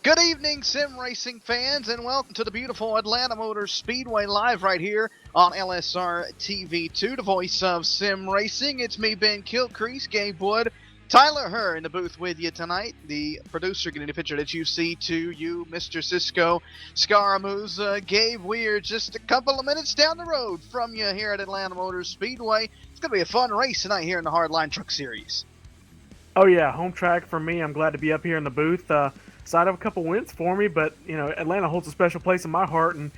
Good evening, sim racing fans, and welcome to the beautiful Atlanta Motor Speedway live right here on LSRTV2, the voice of sim racing. It's me, Ben Kilcrease, Gabe Wood, Tyler Herr in the booth with you tonight. The producer getting the picture that you see to you, Mr. Cisco Scaramouche. Gabe, we are just a couple of minutes down the road from you here at Atlanta Motor Speedway. It's going to be a fun race tonight here in the Hardline Truck Series. Oh yeah, home track for me. I'm glad to be up here in the booth. Side of a couple wins for me, but Atlanta holds a special place in my heart. And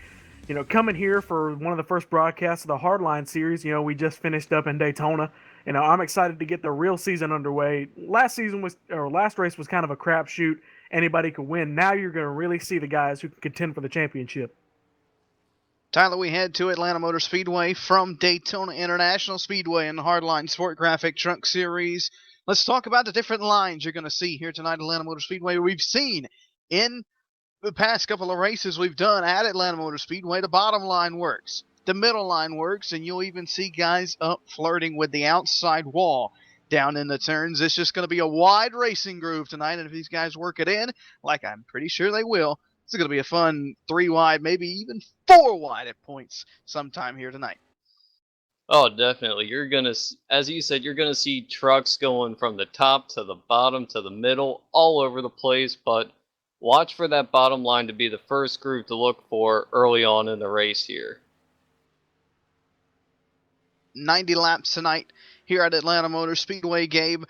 coming here for one of the first broadcasts of the Hardline series. We just finished up in Daytona. I'm excited to get the real season underway. Last race was kind of a crapshoot. Anybody could win. Now you're going to really see the guys who can contend for the championship. Tyler, we head to Atlanta Motor Speedway from Daytona International Speedway in the Hardline Sport Graphic Truck Series. Let's talk about the different lines you're going to see here tonight at Atlanta Motor Speedway. We've seen in the past couple of races we've done at Atlanta Motor Speedway, the bottom line works, the middle line works, and you'll even see guys up flirting with the outside wall down in the turns. It's just going to be a wide racing groove tonight, and if these guys work it in, like I'm pretty sure they will, it's going to be a fun 3 wide, maybe even 4 wide at points sometime here tonight. Oh, definitely. You're gonna, as you said, you're gonna see trucks going from the top to the bottom to the middle, all over the place. But watch for that bottom line to be the first group to look for early on in the race here. 90 laps tonight here at Atlanta Motor Speedway, Gabe.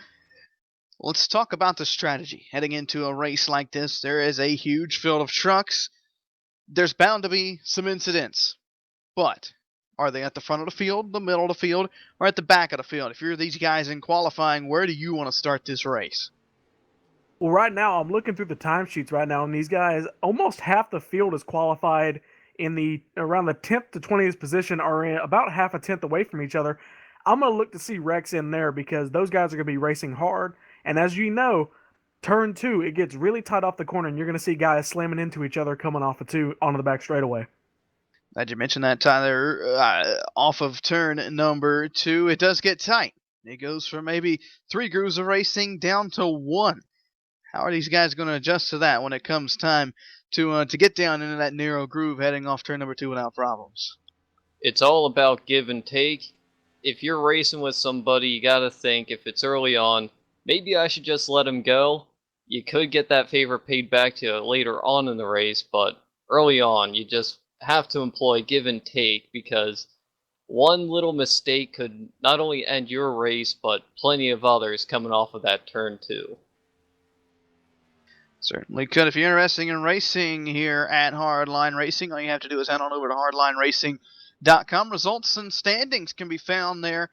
Let's talk about the strategy heading into a race like this. There is a huge field of trucks. There's bound to be some incidents, but are they at the front of the field, the middle of the field, or at the back of the field? If you're these guys in qualifying, where do you want to start this race? Well, right now, I'm looking through the timesheets right now, and these guys, almost half the field is qualified in around the 10th to 20th position, are in about half a tenth away from each other. I'm going to look to see Rex in there because those guys are going to be racing hard. And as you know, turn 2, it gets really tight off the corner, and you're going to see guys slamming into each other coming off of 2 onto the back straightaway. Glad you mentioned that, Tyler. Off of turn number 2, it does get tight. It goes from maybe 3 grooves of racing down to 1. How are these guys going to adjust to that when it comes time to get down into that narrow groove heading off turn number 2 without problems? It's all about give and take. If you're racing with somebody, you got to think, if it's early on, maybe I should just let him go. You could get that favor paid back to you later on in the race, but early on, you just have to employ give and take, because one little mistake could not only end your race, but plenty of others coming off of that turn 2. Certainly could. If you're interested in racing here at Hardline Racing, all you have to do is head on over to hardlineracing.com. Results and standings can be found there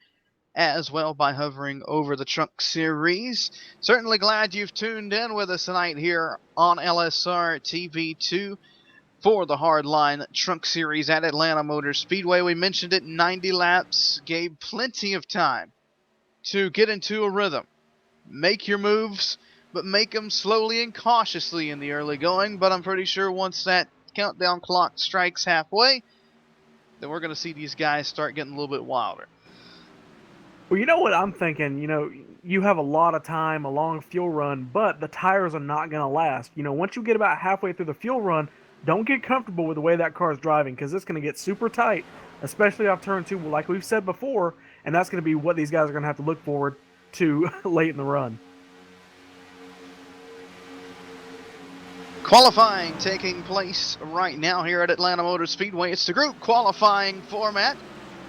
as well by hovering over the Truck Series. Certainly glad you've tuned in with us tonight here on LSR TV2 for the Hardline Truck Series at Atlanta Motor Speedway. We mentioned it, 90 laps gave plenty of time to get into a rhythm. Make your moves, but make them slowly and cautiously in the early going. But I'm pretty sure once that countdown clock strikes halfway, then we're going to see these guys start getting a little bit wilder. Well, you know what I'm thinking? You have a lot of time, a long fuel run, but the tires are not going to last. Once you get about halfway through the fuel run, don't get comfortable with the way that car is driving, because it's going to get super tight, especially off turn 2, like we've said before, and that's going to be what these guys are going to have to look forward to late in the run. Qualifying taking place right now here at Atlanta Motor Speedway. It's the group qualifying format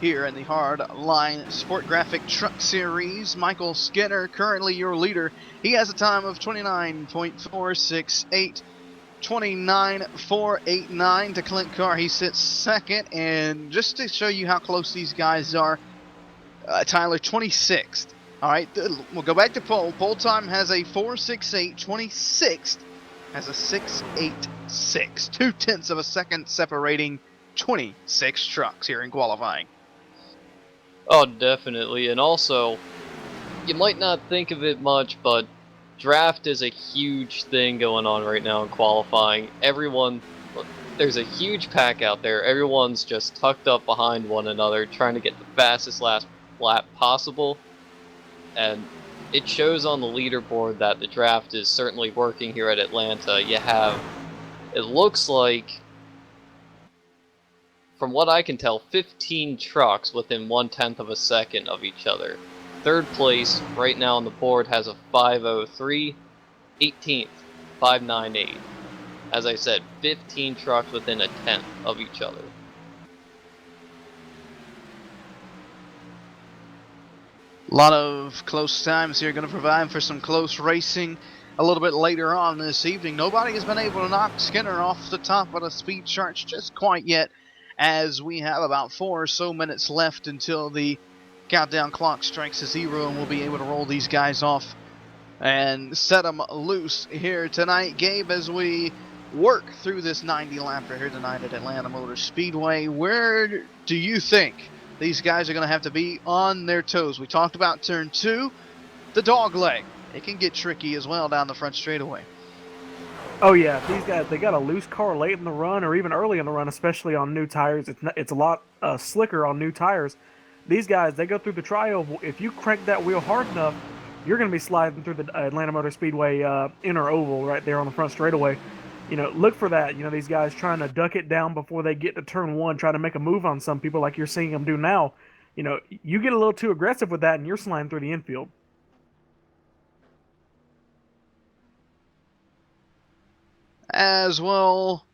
here in the Hardline Sport Graphic Truck Series. Michael Skinner, currently your leader. He has a time of 29.468. 29.489 to Clint Carr. He sits second. And just to show you how close these guys are, Tyler, 26th. All right, we'll go back to pole. Pole time has a 4.68. 26th has a 6.86. 0.2 of a second separating 26 trucks here in qualifying. Oh, definitely. And also, you might not think of it much, but draft is a huge thing going on right now in qualifying. There's a huge pack out there. Everyone's just tucked up behind one another, trying to get the fastest last lap possible. And it shows on the leaderboard that the draft is certainly working here at Atlanta. You have, it looks like, from what I can tell, 15 trucks within 1/10 of a second of each other. Third place right now on the board has a 503, 18th 598. As I said, 15 trucks within a tenth of each other. A lot of close times here, going to provide for some close racing a little bit later on this evening. Nobody has been able to knock Skinner off the top of the speed charts just quite yet, as we have about 4 or so minutes left until the countdown clock strikes 0, and we'll be able to roll these guys off and set them loose here tonight. Gabe, as we work through this 90 lapper here tonight at Atlanta Motor Speedway, where do you think these guys are going to have to be on their toes? We talked about turn 2, the dog leg. It can get tricky as well down the front straightaway. Oh yeah, these guys, they got a loose car late in the run or even early in the run, especially on new tires. It's a lot slicker on new tires. These guys, they go through the trial. If you crank that wheel hard enough, you're going to be sliding through the Atlanta Motor Speedway inner oval right there on the front straightaway. Look for that. These guys trying to duck it down before they get to turn 1, trying to make a move on some people like you're seeing them do now. You get a little too aggressive with that and you're sliding through the infield. As well,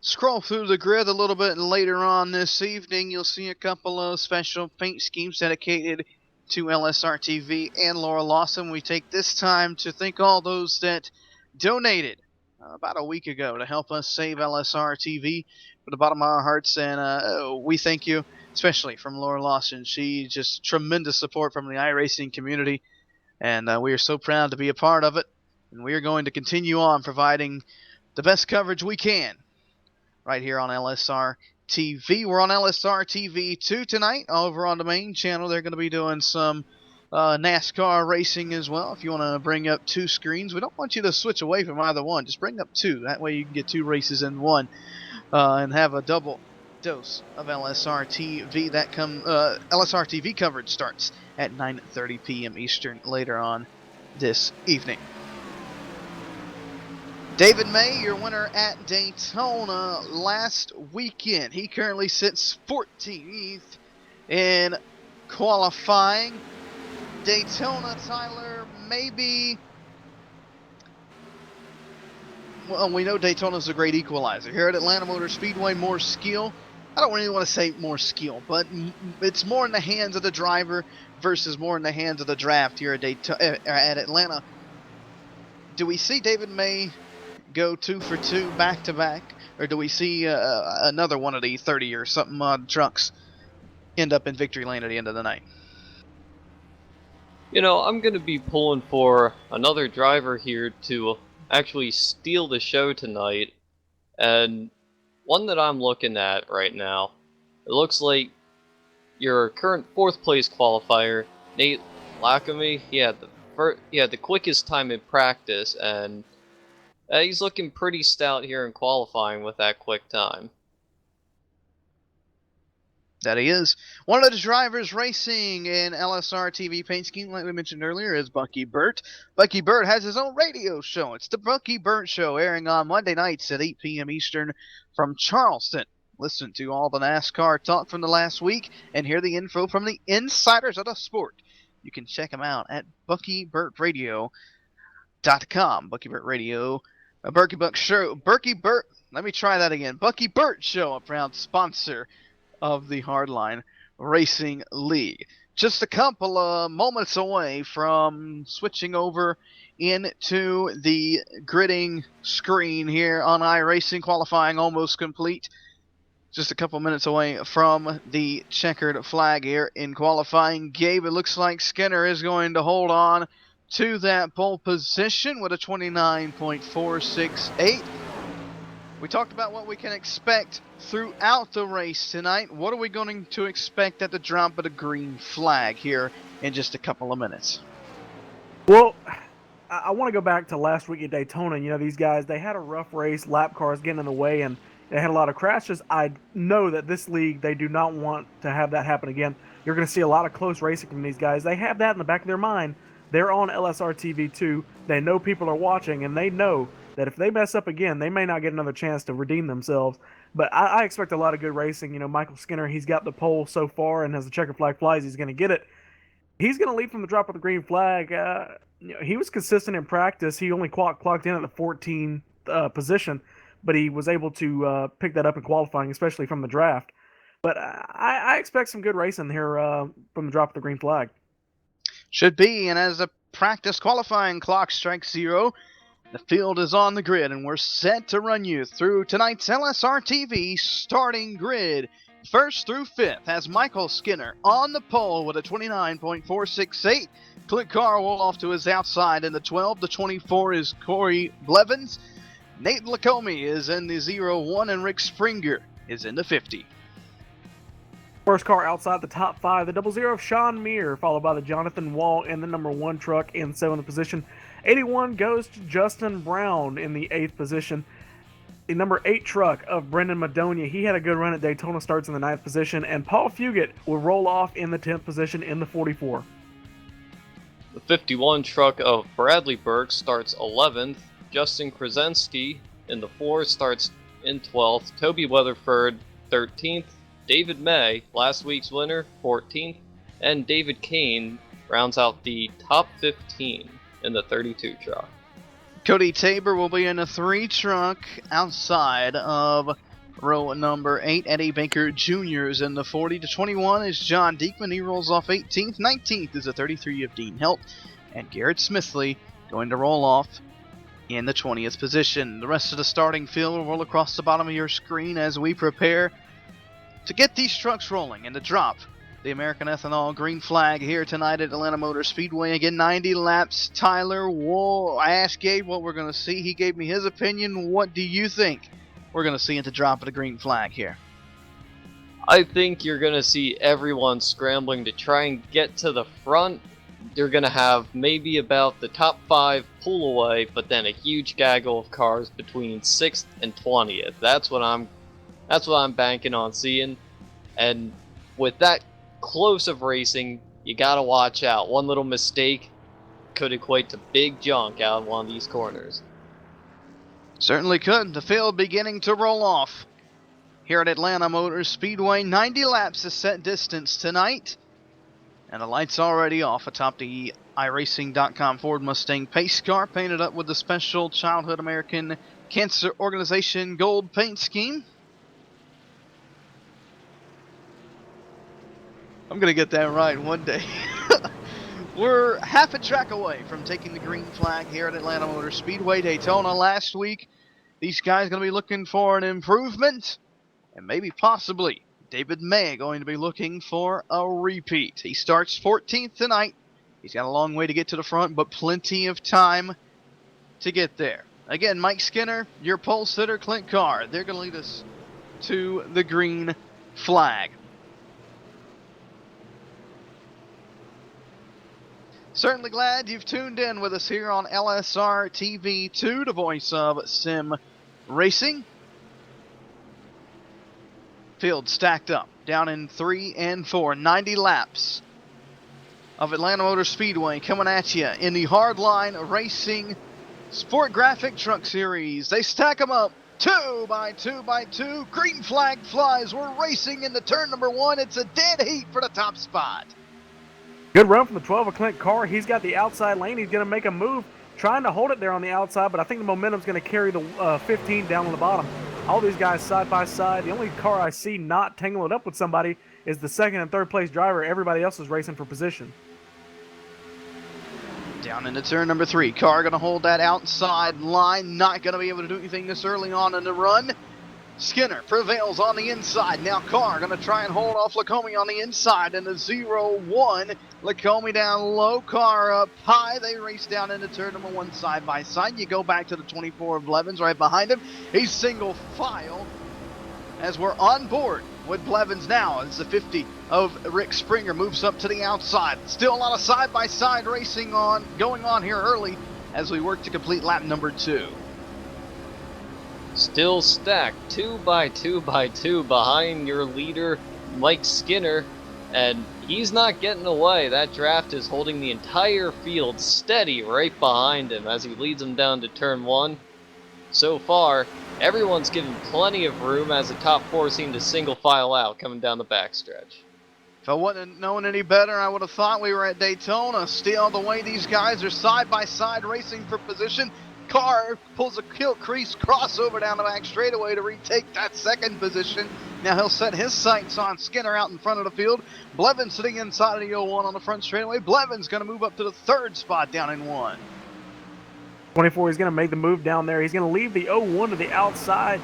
scroll through the grid a little bit, and later on this evening you'll see a couple of special paint schemes dedicated to LSRTV and Laura Lawson. We take this time to thank all those that donated about a week ago to help us save LSRTV from the bottom of our hearts, and we thank you, especially from Laura Lawson. She just tremendous support from the iRacing community, and we are so proud to be a part of it, and we are going to continue on providing the best coverage we can right here on LSR TV. We're on LSR TV 2 tonight over on the main channel. They're going to be doing some NASCAR racing as well. If you want to bring up 2 screens, we don't want you to switch away from either one. Just bring up 2. That way you can get 2 races in one and have a double dose of LSR TV. LSR TV coverage starts at 9:30 p.m. Eastern later on this evening. David May, your winner at Daytona last weekend. He currently sits 14th in qualifying. Daytona, Tyler, maybe... Well, we know Daytona's a great equalizer. Here at Atlanta Motor Speedway, more skill. I don't really want to say more skill, but it's more in the hands of the driver versus more in the hands of the draft here at Atlanta. Do we see David May go 2 for 2 back-to-back, or do we see another one of the 30 or something odd trucks end up in victory lane at the end of the night? I'm going to be pulling for another driver here to actually steal the show tonight, and one that I'm looking at right now, it looks like your current 4th place qualifier, Nate Lacamy. He had the quickest time in practice, and he's looking pretty stout here in qualifying with that quick time. That he is. One of the drivers racing in LSR TV paint scheme, like we mentioned earlier, is Bucky Burt. Bucky Burt has his own radio show. It's the Bucky Burt Show, airing on Monday nights at 8 p.m. Eastern from Charleston. Listen to all the NASCAR talk from the last week and hear the info from the insiders of the sport. You can check them out at BuckyBurtRadio.com. Bucky Burt Radio. Bucky Burt Show. Bucky Burt. Let me try that again. Bucky Burt Show, a proud sponsor of the Hardline Racing League. Just a couple of moments away from switching over into the gridding screen here on iRacing. Qualifying almost complete. Just a couple minutes away from the checkered flag here in qualifying. Gabe, it looks like Skinner is going to hold on to that pole position with a 29.468. We talked about what we can expect throughout the race tonight. What are we going to expect at the drop of the green flag here in just a couple of minutes? Well, I want to go back to last week at Daytona. These guys, they had a rough race, lap cars getting in the way, and they had a lot of crashes. I know that this league, they do not want to have that happen again. You're going to see a lot of close racing from these guys. They have that in the back of their mind, They're on LSRTV too. They know people are watching, and they know that if they mess up again, they may not get another chance to redeem themselves. But I expect a lot of good racing. You know, Michael Skinner, he's got the pole so far, and as the checker flag flies, he's going to get it. He's going to lead from the drop of the green flag. He was consistent in practice. He only clocked in at the 14th position, but he was able to pick that up in qualifying, especially from the draft. But I expect some good racing here from the drop of the green flag. Should be, and as the practice qualifying clock strikes 0, the field is on the grid, and we're set to run you through tonight's LSRTV starting grid. First through fifth has Michael Skinner on the pole with a 29.468. Clint Carwell off to his outside in the 12. The 24 is Corey Blevins. Nate Lacombe is in the 0-1, and Rick Springer is in the 50. First car outside the top 5, the 00 of Sean Meir, followed by the Jonathan Wall in the number 1 truck in 7th position. 81 goes to Justin Brown in the 8th position. The number 8 truck of Brendan Madonia, he had a good run at Daytona, starts in the 9th position, and Paul Fugit will roll off in the 10th position in the 44. The 51 truck of Bradley Burke starts 11th. Justin Krasinski in the 4 starts in 12th. Toby Weatherford 13th. David May, last week's winner, 14th. And David Kane rounds out the top 15 in the 32 truck. Cody Tabor will be in a 3 truck outside of row number 8. Eddie Baker Jr. is in the 40. To 21 is John Diekman. He rolls off 18th. 19th is the 33 of Dean Helt. And Garrett Smithley going to roll off in the 20th position. The rest of the starting field will roll across the bottom of your screen as we prepare to get these trucks rolling and to drop the American Ethanol green flag here tonight at Atlanta Motor Speedway. Again, 90 laps. Tyler, I asked Gabe what we're going to see. He gave me his opinion. What do you think we're going to see at the drop of the green flag here? I think you're going to see everyone scrambling to try and get to the front. You're going to have maybe about the top 5 pull away, but then a huge gaggle of cars between 6th and 20th. That's what I'm banking on seeing. And with that close of racing, you gotta watch out. One little mistake could equate to big junk out of one of these corners. Certainly could. The field beginning to roll off here at Atlanta Motor Speedway. 90 laps is set distance tonight. And the light's already off atop the iRacing.com Ford Mustang pace car, painted up with the special Childhood American Cancer Organization gold paint scheme. I'm going to get that right one day. We're half a track away from taking the green flag here at Atlanta Motor Speedway. Daytona last week. These guys going to be looking for an improvement, and maybe possibly David May going to be looking for a repeat. He starts 14th tonight. He's got a long way to get to the front, but plenty of time to get there. Again, Mike Skinner, your pole sitter, Clint Carr. They're going to lead us to the green flag. Certainly glad you've tuned in with us here on LSR TV 2, the voice of Sim Racing. Field stacked up, down in 3 and 4, 90 laps of Atlanta Motor Speedway coming at you in the Hardline Racing Sport Graphic Truck Series. They stack them up 2 by 2 by 2. Green flag flies. We're racing into turn number 1. It's a dead heat for the top spot. Good run from the 12 of Clint Carr. He's got the outside lane. He's going to make a move, trying to hold it there on the outside, but I think the momentum's going to carry the 15 down on the bottom. All these guys side by side. The only car I see not tangling up with somebody is the second and third place driver. Everybody else is racing for position. Down into turn number 3. Carr going to hold that outside line. Not going to be able to do anything this early on in the run. Skinner prevails on the inside. Now Carr going to try and hold off Lacombe on the inside in the 0-1. Lacombe down low, Carr up high. They race down into turn number 1 side by side. You go back to the 24 of Blevins right behind him. He's single file as we're on board with Blevins now as the 50 of Rick Springer moves up to the outside. Still a lot of side by side racing going on here early as we work to complete lap number 2. Still stacked 2 by 2 by 2 behind your leader, Mike Skinner. And he's not getting away. That draft is holding the entire field steady right behind him as he leads them down to turn 1. So far, everyone's given plenty of room as the top 4 seem to single file out coming down the backstretch. If I wouldn't have known any better, I would have thought we were at Daytona. Still, the way these guys are side by side racing for position. Carr pulls a kill crease crossover down the back straightaway to retake that second position. Now he'll set his sights on Skinner out in front of the field. Blevins sitting inside of the 01 on the front straightaway. Blevins going to move up to the 3rd spot down in 1. 24, he's going to make the move down there. He's going to leave the 01 to the outside.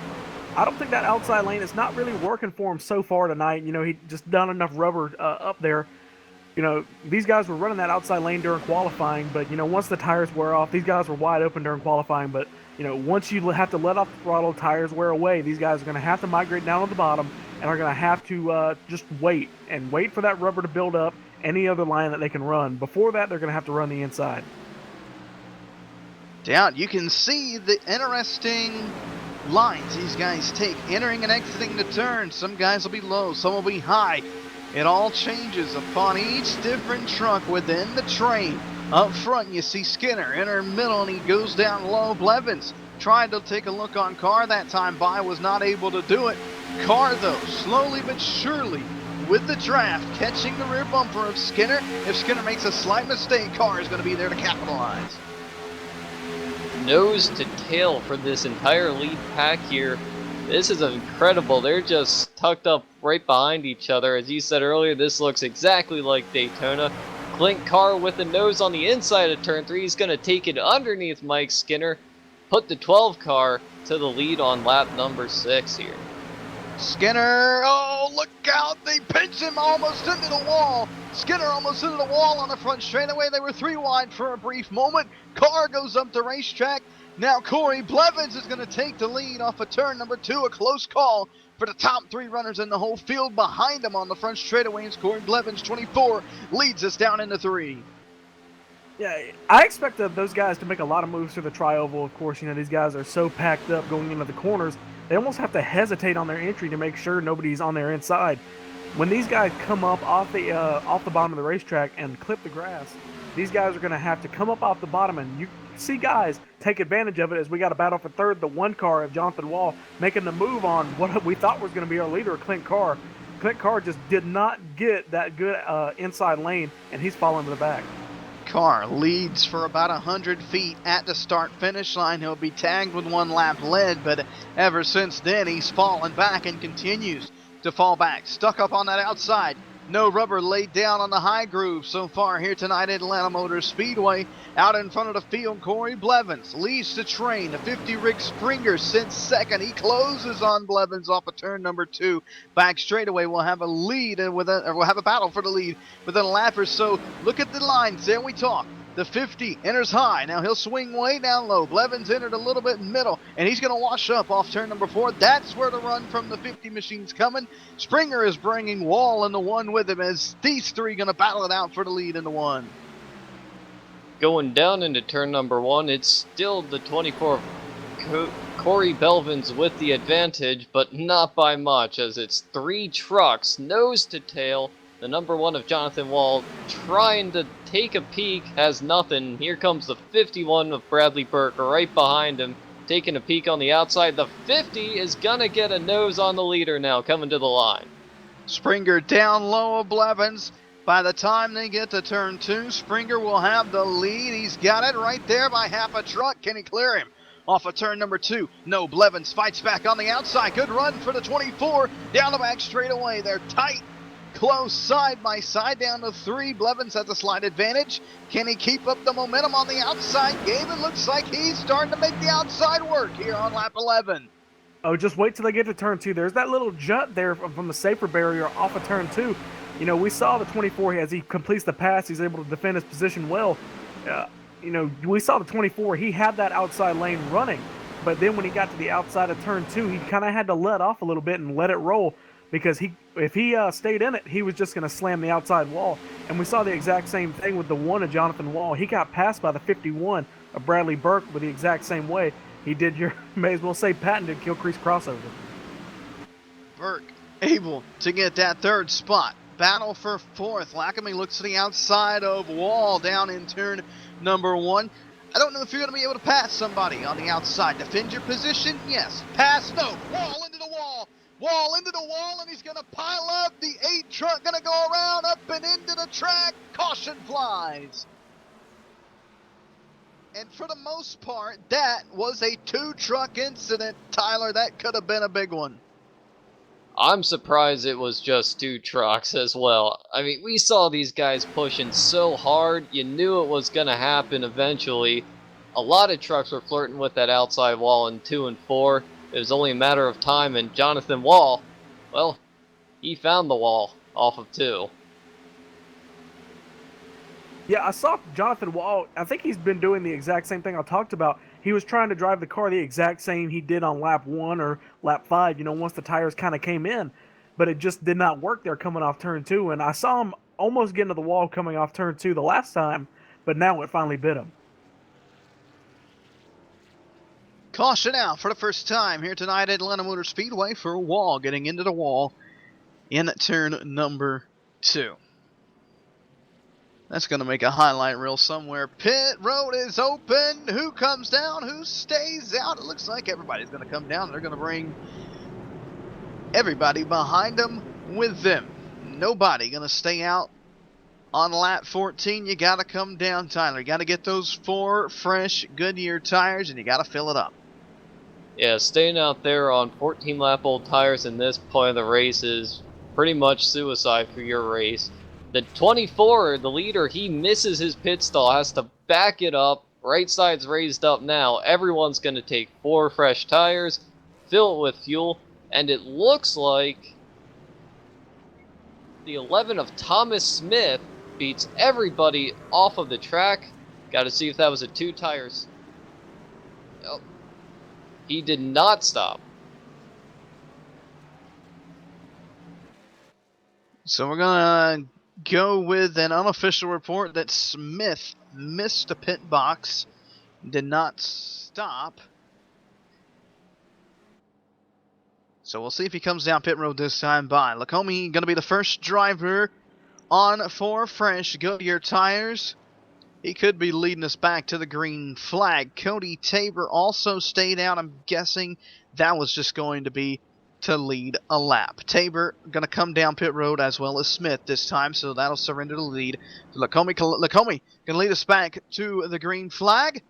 I don't think that outside lane is not really working for him so far tonight. You know, he just done enough rubber up there. You know, these guys were running that outside lane during qualifying, but, you know, once the tires wear off, these guys were wide open during qualifying, but, you know, once you have to let off the throttle, tires wear away, these guys are going to have to migrate down to the bottom and are going to have to just wait for that rubber to build up any other line that they can run. Before that, they're going to have to run the inside. Down, you can see the interesting lines these guys take, entering and exiting the turn. Some guys will be low, some will be high. It all changes upon each different truck within the train. Up front, you see Skinner enter middle, and he goes down low. Blevins tried to take a look on Carr that time by, was not able to do it. Carr, though, slowly but surely, with the draft, catching the rear bumper of Skinner. If Skinner makes a slight mistake, Carr is going to be there to capitalize. Nose to tail for this entire lead pack here. This is incredible. They're just tucked up right behind each other. As you said earlier, this looks exactly like Daytona. Clint Carr with the nose on the inside of turn 3. He's going to take it underneath Mike Skinner. Put the 12 car to the lead on lap number 6 here. Skinner, oh, look out. They pinch him almost into the wall. Skinner almost into the wall on the front straightaway. They were 3 wide for a brief moment. Carr goes up the racetrack. Now Corey Blevins is going to take the lead off of turn number 2. A close call for the top 3 runners in the whole field. Behind him on the front straightaway is Corey Blevins, 24, leads us down into 3. Yeah, I expect those guys to make a lot of moves through the tri-oval. Of course, you know, these guys are so packed up going into the corners. They almost have to hesitate on their entry to make sure nobody's on their inside. When these guys come up off the bottom of the racetrack and clip the grass, these guys are going to have to come up off the bottom, and you see guys take advantage of it as we got a battle for 3rd. The 1 car of Jonathan Wall making the move on what we thought was going to be our leader, Clint Carr. Clint Carr just did not get that good inside lane, and he's falling to the back. Carr leads for about 100 feet at the start-finish line. He'll be tagged with 1 lap led, but ever since then he's fallen back and continues to fall back. Stuck up on that outside. No rubber laid down on the high groove so far here tonight at Atlanta Motor Speedway. Out in front of the field, Corey Blevins leads the train. The 50 Rick Springer sits second. He closes on Blevins off of turn number 2. Back straightaway, we'll have a lead and we'll have a battle for the lead within a lap or so. Look at the lines there. We talk. The 50 enters high. Now he'll swing way down low. Blevins entered a little bit in middle, and he's going to wash up off turn number 4. That's where the run from the 50 machine's coming. Springer is bringing Wall in the 1 with him as these 3 going to battle it out for the lead in the 1. Going down into turn number 1, it's still the 24 Corey Blevins with the advantage, but not by much, as it's 3 trucks, nose to tail. The number 1 of Jonathan Wall trying to take a peek, has nothing. Here comes the 51 of Bradley Burke right behind him, taking a peek on the outside. The 50 is gonna get a nose on the leader now, coming to the line. Springer down low of Blevins. By the time they get to turn 2, Springer will have the lead. He's got it right there by half a truck. Can he clear him? Off of turn number 2. No, Blevins fights back on the outside. Good run for the 24. Down the back straightaway. They're tight. Close side by side down to 3. Blevins has a slight advantage. Can he keep up the momentum on the outside? Gabe, it looks like he's starting to make the outside work here on lap 11. Oh, just wait till they get to turn 2. There's that little jut there from the safer barrier off of turn 2. You know, we saw the 24 as he completes the pass. He's able to defend his position well. You know, we saw the 24. He had that outside lane running. But then when he got to the outside of turn 2, he kind of had to let off a little bit and let it roll. Because if he stayed in it, he was just going to slam the outside wall. And we saw the exact same thing with the 1 of Jonathan Wall. He got passed by the 51 of Bradley Burke with the exact same way. He did your, may as well say, patented kill crease crossover. Burke able to get that 3rd spot. battle for fourth. Lackamy looks to the outside of Wall down in turn number 1. I don't know if you're going to be able to pass somebody on the outside. Defend your position, yes. Pass, no. Wall into the wall. Wall into the wall, and he's going to pile up. The 8 truck going to go around, up and into the track. Caution flies. And for the most part, that was a 2-truck incident. Tyler, that could have been a big one. I'm surprised it was just 2 trucks as well. I mean, we saw these guys pushing so hard, you knew it was going to happen eventually. A lot of trucks were flirting with that outside wall in 2 and 4. It was only a matter of time, and Jonathan Wall, well, he found the wall off of 2. Yeah, I saw Jonathan Wall. I think he's been doing the exact same thing I talked about. He was trying to drive the car the exact same he did on lap 1 or lap 5, once the tires kind of came in. But it just did not work there coming off turn 2. And I saw him almost get into the wall coming off turn 2 the last time, but now it finally bit him. Caution out for the first time here tonight at Atlanta Motor Speedway for Wall getting into the wall in turn number 2. That's going to make a highlight reel somewhere. Pit road is open. Who comes down? Who stays out? It looks like everybody's going to come down. They're going to bring everybody behind them with them. Nobody going to stay out on lap 14. You got to come down, Tyler. You got to get those 4 fresh Goodyear tires, and you got to fill it up. Yeah, staying out there on 14-lap-old tires in this point of the race is pretty much suicide for your race. The 24, the leader, he misses his pit stall, has to back it up. Right side's raised up now. Everyone's going to take 4 fresh tires, fill it with fuel, and it looks like the 11 of Thomas Smith beats everybody off of the track. Got to see if that was a 2 tires. Oh, he did not stop. So we're going to go with an unofficial report that Smith missed a pit box, did not stop. So we'll see if he comes down pit road this time by. Lacombe going to be the first driver on 4 fresh Goodyear tires. He could be leading us back to the green flag. Cody Tabor also stayed out. I'm guessing that was just going to be to lead a lap. Tabor going to come down pit road as well as Smith this time, so that'll surrender the lead. Lacombe going to lead us back to the green flag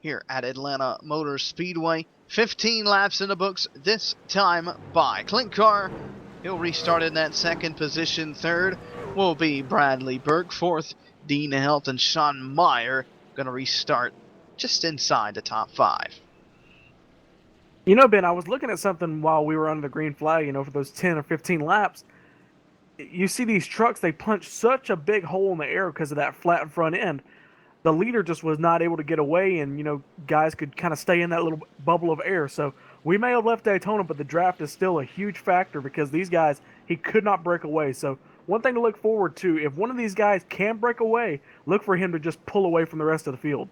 here at Atlanta Motor Speedway. 15 laps in the books this time by. Clint Carr, he'll restart in that 2nd position. 3rd will be Bradley Burke. 4th, Dean Helt, and Sean Meyer going to restart just inside the top 5. Ben, I was looking at something while we were under the green flag, for those 10 or 15 laps. You see these trucks, they punch such a big hole in the air because of that flat front end. The leader just was not able to get away, and, guys could kind of stay in that little bubble of air. So we may have left Daytona, but the draft is still a huge factor because these guys, he could not break away. So one thing to look forward to, if one of these guys can break away, look for him to just pull away from the rest of the field.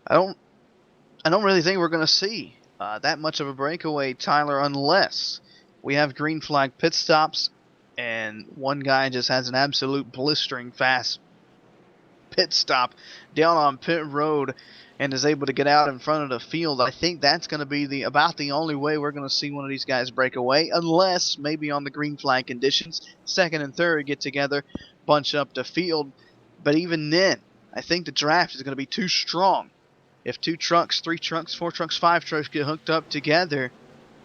I don't really think we're going to see that much of a breakaway, Tyler, unless we have green flag pit stops and one guy just has an absolute blistering fast pit stop down on pit road and is able to get out in front of the field. I think that's going to be about the only way we're going to see one of these guys break away, unless maybe on the green flag conditions, 2nd and 3rd get together, bunch up the field. But even then, I think the draft is going to be too strong. If 2 trucks, 3 trucks, 4 trucks, 5 trucks get hooked up together,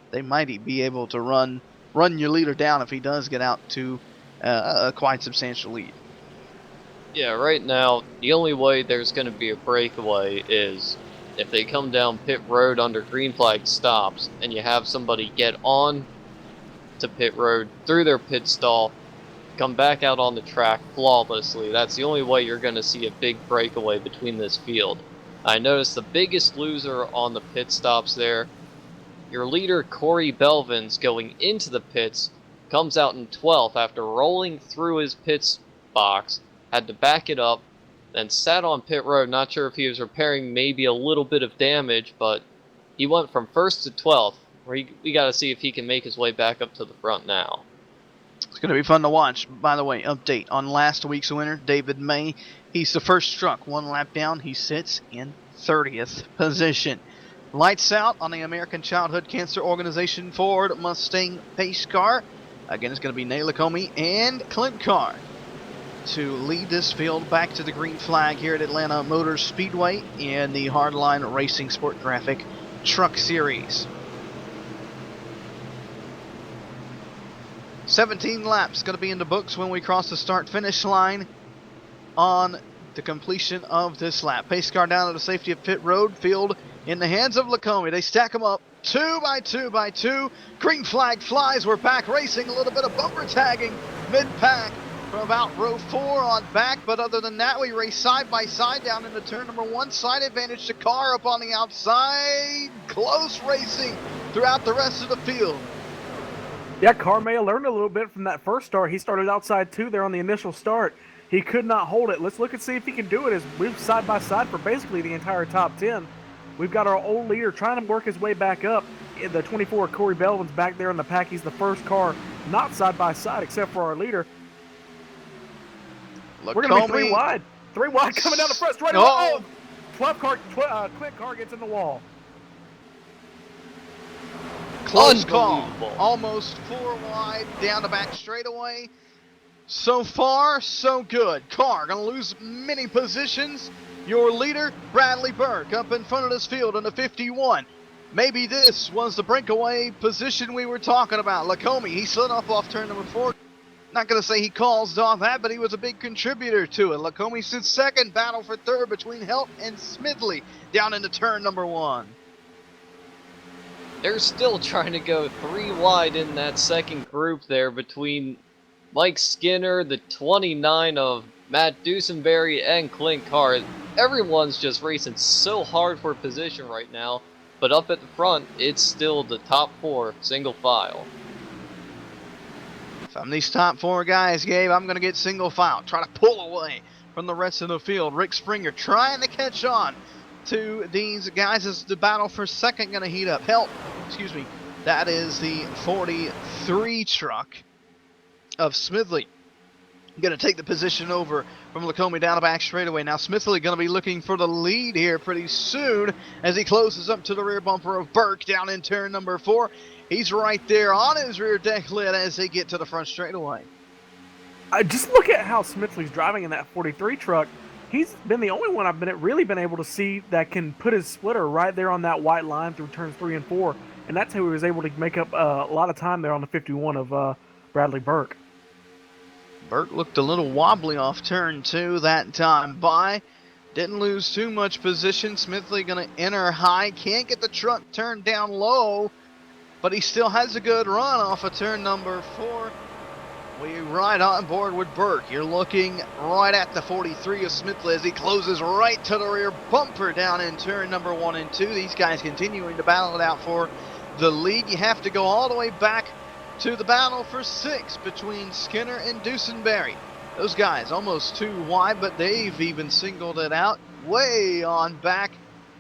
they might be able to run your leader down if he does get out to a quite substantial lead. Yeah, right now, the only way there's going to be a breakaway is if they come down pit road under green flag stops and you have somebody get on to pit road through their pit stall, come back out on the track flawlessly. That's the only way you're going to see a big breakaway between this field. I noticed the biggest loser on the pit stops there, your leader Corey Belvin's going into the pits, comes out in 12th after rolling through his pits box, had to back it up, then sat on pit road. Not sure if he was repairing maybe a little bit of damage, but he went from 1st to 12th. We got to see if he can make his way back up to the front now. It's going to be fun to watch. By the way, update on last week's winner, David May. He's the first truck, 1 lap down. He sits in 30th position. Lights out on the American Childhood Cancer Organization Ford Mustang pace car. Again, it's going to be Naylor Comey and Clint Carr to lead this field back to the green flag here at Atlanta Motor Speedway in the Hardline Racing Sport Graphic Truck Series. 17 laps going to be in the books when we cross the start-finish line on the completion of this lap. Pace car down to the safety of pit road. Field in the hands of Lacombe. They stack them up 2 by 2 by 2. Green flag flies. We're back racing. A little bit of bumper tagging mid-pack from about row 4 on back, but other than that, we race side by side down into turn number 1. Side advantage to Carr up on the outside. Close racing throughout the rest of the field. Yeah, Carr may have learned a little bit from that first start. He started outside 2 there on the initial start. He could not hold it. Let's look and see if he can do it as we've side by side for basically the entire top 10. We've got our old leader trying to work his way back up. The 24, Corey Belvin's back there in the pack. He's the first car not side by side except for our leader. We're going to be 3 wide. 3 wide coming down the front straight away. Oh! 12 car, Clint Carr gets in the wall. Close call. Almost 4 wide down the back straightaway. So far, so good. Carr going to lose many positions. Your leader, Bradley Burke, up in front of this field in the 51. Maybe this was the breakaway position we were talking about. Lacombe, he slid off turn number 4. Not going to say he caused off that, but he was a big contributor to it. Lacombe sits second. Battle for third between Helt and Smidley down into turn number 1. They're still trying to go 3 wide in that second group there between Mike Skinner, the 29 of Matt Dusenberry, and Clint Carr. Everyone's just racing so hard for position right now, but up at the front, it's still the top 4 single file. From these top 4 guys, Gabe, I'm going to get single file. Try to pull away from the rest of the field. Rick Springer trying to catch on to these guys as the battle for second going to heat up. That is the 43 truck of Smidley. Going to take the position over from Lacombe down the back straightaway. Now Smidley going to be looking for the lead here pretty soon as he closes up to the rear bumper of Burke down in turn number 4. He's right there on his rear deck lid as they get to the front straightaway. Just look at how Smidley's driving in that 43 truck. He's been the only one I've really been able to see that can put his splitter right there on that white line through turns 3 and 4. And that's how he was able to make up a lot of time there on the 51 of Bradley Burke. Burke looked a little wobbly off turn 2 that time by. Didn't lose too much position. Smidley going to enter high. Can't get the truck turned down low, but he still has a good run off of turn number 4. We right on board with Burke. You're looking right at the 43 of Smidley as he closes right to the rear bumper down in turn number 1 and 2. These guys continuing to battle it out for the lead. You have to go all the way back to the battle for 6 between Skinner and Dusenberry. Those guys almost 2 wide, but they've even singled it out way on back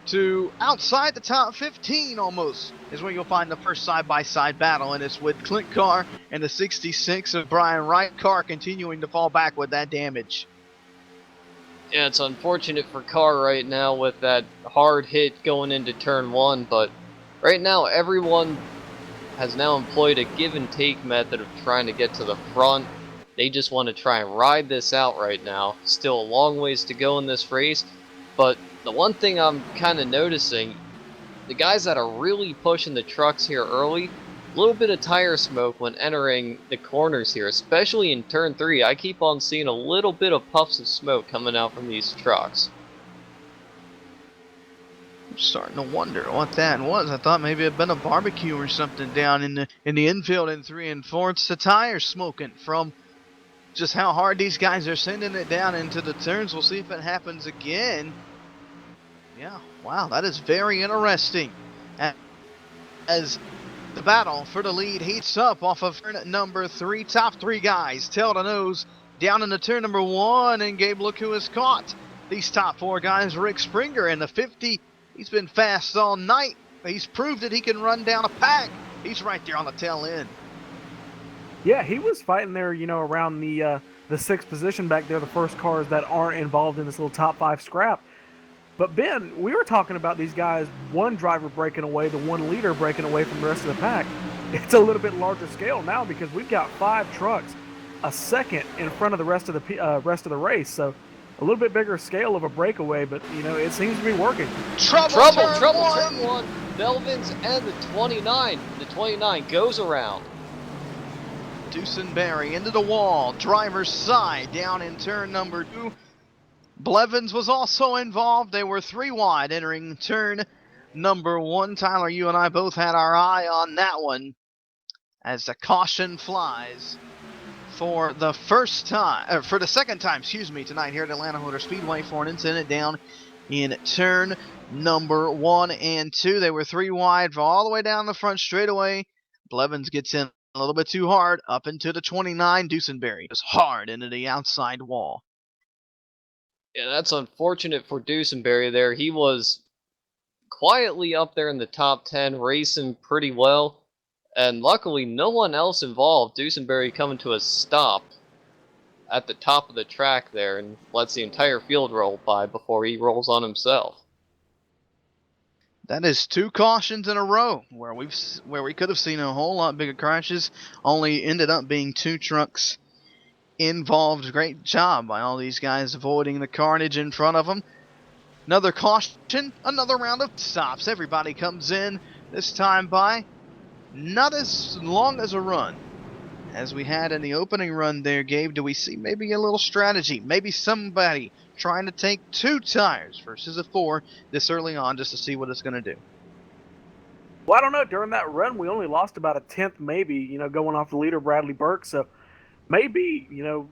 to outside the top 15 almost is where you'll find the first side-by-side battle, and it's with Clint Carr and the 66 of Brian Wright. Carr continuing to fall back with that damage. Yeah, it's unfortunate for Carr right now with that hard hit going into turn 1, but right now everyone has now employed a give-and-take method of trying to get to the front. They just want to try and ride this out right now. Still a long ways to go in this race, but the one thing I'm kind of noticing, the guys that are really pushing the trucks here early, a little bit of tire smoke when entering the corners here, especially in turn 3. I keep on seeing a little bit of puffs of smoke coming out from these trucks. I'm starting to wonder what that was. I thought maybe it'd been a barbecue or something down in the infield in 3 and 4. It's the tires smoking from just how hard these guys are sending it down into the turns. We'll see if it happens again. Yeah, wow, that is very interesting. As the battle for the lead heats up off of turn number 3. Top 3 guys, tail to nose, down into turn number 1. And Gabe, look who has caught these top 4 guys. Rick Springer in the 50. He's been fast all night. He's proved that he can run down a pack. He's right there on the tail end. Yeah, he was fighting there, around the sixth position back there, the first cars that aren't involved in this little top five scrap. But Ben, we were talking about these guys, one driver breaking away, the one leader breaking away from the rest of the pack. It's a little bit larger scale now because we've got 5 trucks, a second in front of the rest of the race. So a little bit bigger scale of a breakaway, but it seems to be working. Trouble, turn one. Melvin's and the 29. The 29 goes around. Dusenberry into the wall, driver's side, down in turn number 2. Blevins was also involved. They were 3 wide entering turn number 1. Tyler, you and I both had our eye on that one as the caution flies for the second time, tonight here at Atlanta Motor Speedway for an incident down in turn number 1 and 2. They were 3 wide all the way down the front straightaway. Blevins gets in a little bit too hard up into the 29. Dusenberry is hard into the outside wall. Yeah, that's unfortunate for Dusenberry there. He was quietly up there in the top 10, racing pretty well. And luckily, no one else involved. Dusenberry coming to a stop at the top of the track there and lets the entire field roll by before he rolls on himself. That is 2 cautions in a row where we could have seen a whole lot bigger crashes. Only ended up being 2 trucks involved. Great job by all these guys avoiding the carnage in front of them. Another caution, another round of stops. Everybody comes in, this time by not as long as a run as we had in the opening run there, Gabe. Do we see maybe a little strategy? Maybe somebody trying to take 2 tires versus a 4 this early on just to see what it's going to do? Well, I don't know. During that run, we only lost about a tenth, maybe, going off the leader, Bradley Burke. So maybe,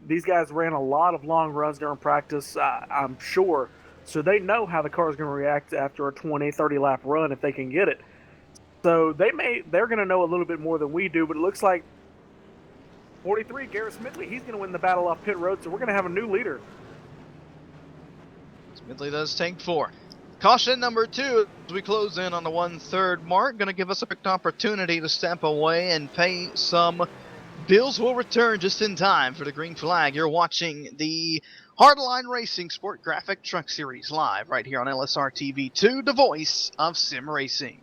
these guys ran a lot of long runs during practice, I'm sure. So they know how the car is going to react after a 20, 30 lap run if they can get it. So they're going to know a little bit more than we do, but it looks like 43, Garrett Smidley, he's going to win the battle off pit road, so we're going to have a new leader. Smidley does take 4. Caution number 2 as we close in on the 1/3 mark. Going to give us a quick opportunity to step away and pay some bills. Will return just in time for the green flag. You're watching the Hardline Racing Sport Graphic Truck Series live right here on LSRTV 2, the voice of sim racing.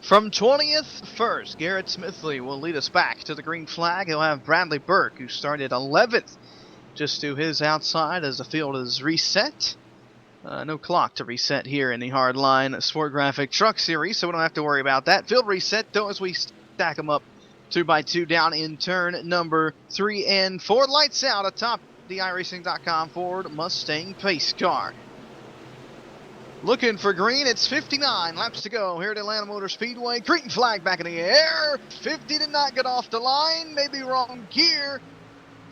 From 20th first, Garrett Smithley will lead us back to the green flag. He'll have Bradley Burke, who started 11th, just to his outside as the field is reset. No clock to reset here in the Hardline Sport Graphic Truck Series, so we don't have to worry about that. Field reset, though, as we stack them up 2x2 down in turn number 3 and 4. Lights out atop the iRacing.com Ford Mustang pace car. Looking for green, it's 59 laps to go here at Atlanta Motor Speedway. Green flag back in the air. 50 did not get off the line, maybe wrong gear.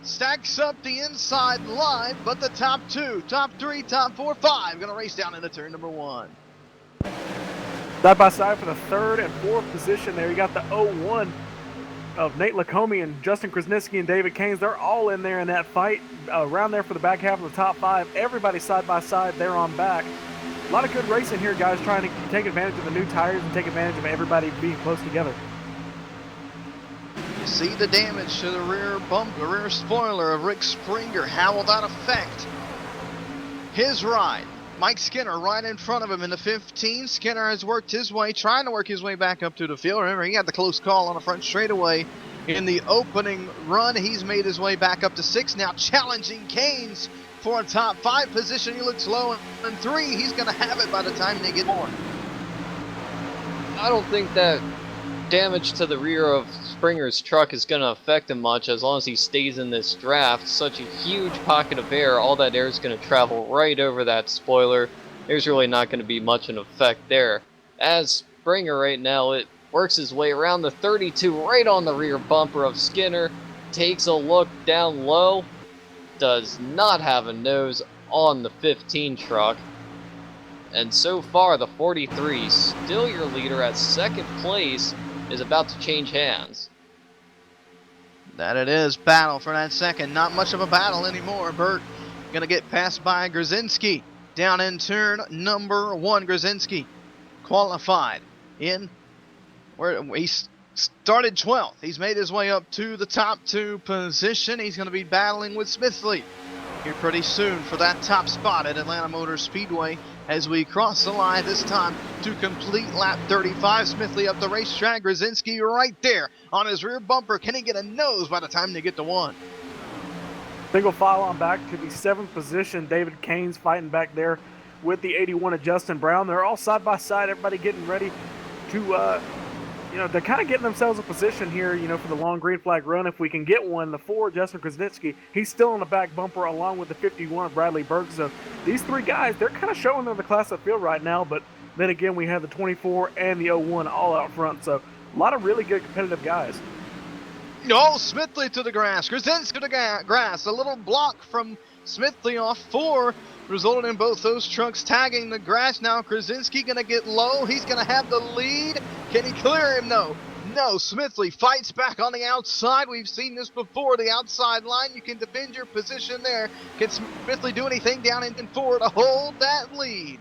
Stacks up the inside line, but the top 2, top 3, top 4, 5 gonna race down into turn number 1. Side by side for the 3rd and 4th position there. You got the 0-1 of Nate Lacombe and Justin Krasniewski and David Keynes. They're all in there in that fight around there for the back half of the top 5. Everybody side by side there on back. A lot of good racing here, guys, trying to take advantage of the new tires and take advantage of everybody being close together. You see the damage to the rear bumper, rear spoiler of Rick Springer. How will that affect his ride? Mike Skinner right in front of him in the 15. Skinner has worked his way, trying to work his way back up to the field. Remember, he had the close call on the front straightaway in the opening run. He's made his way back up to 6, now challenging Keynes for a top 5 position. He looks low in 3. He's going to have it by the time they get more. I don't think that damage to the rear of Springer's truck is going to affect him much as long as he stays in this draft. Such a huge pocket of air, all that air is going to travel right over that spoiler. There's really not going to be much an effect there. As Springer right now, it works his way around the 32 right on the rear bumper of Skinner, takes a look down low, does not have a nose on the 15 truck. And so far, the 43, still your leader at 2nd place, is about to change hands. That it is. Battle for that 2nd. Not much of a battle anymore. Burt going to get passed by Grzinski down in turn number 1. Grzinski qualified in where he started 12th. He's made his way up to the top 2 position. He's going to be battling with Smithley here pretty soon for that top spot at Atlanta Motor Speedway as we cross the line this time to complete lap 35. Smithley up the racetrack. Grzinski right there on his rear bumper. Can he get a nose by the time they get to 1? Single file on back to the 7th position. David Keynes fighting back there with the 81 of Justin Brown. They're all side by side. Everybody getting ready to they're kind of getting themselves a position here, for the long green flag run. If we can get one, the 4, Justin Krasniewski, he's still on the back bumper along with the 51, Bradley Burke. So these 3 guys, they're kind of showing they're the class of field right now. But then again, we have the 24 and the 01 all out front. So a lot of really good competitive guys. Oh, Smithley to the grass. Krasniewski to the grass. A little block from Smithley off 4. Resulted in both those trucks tagging the grass. Now Krasniewski going to get low. He's going to have the lead. Can he clear him? No. No, Smithley fights back on the outside. We've seen this before. The outside line, you can defend your position there. Can Smithley do anything down in 4 to hold that lead?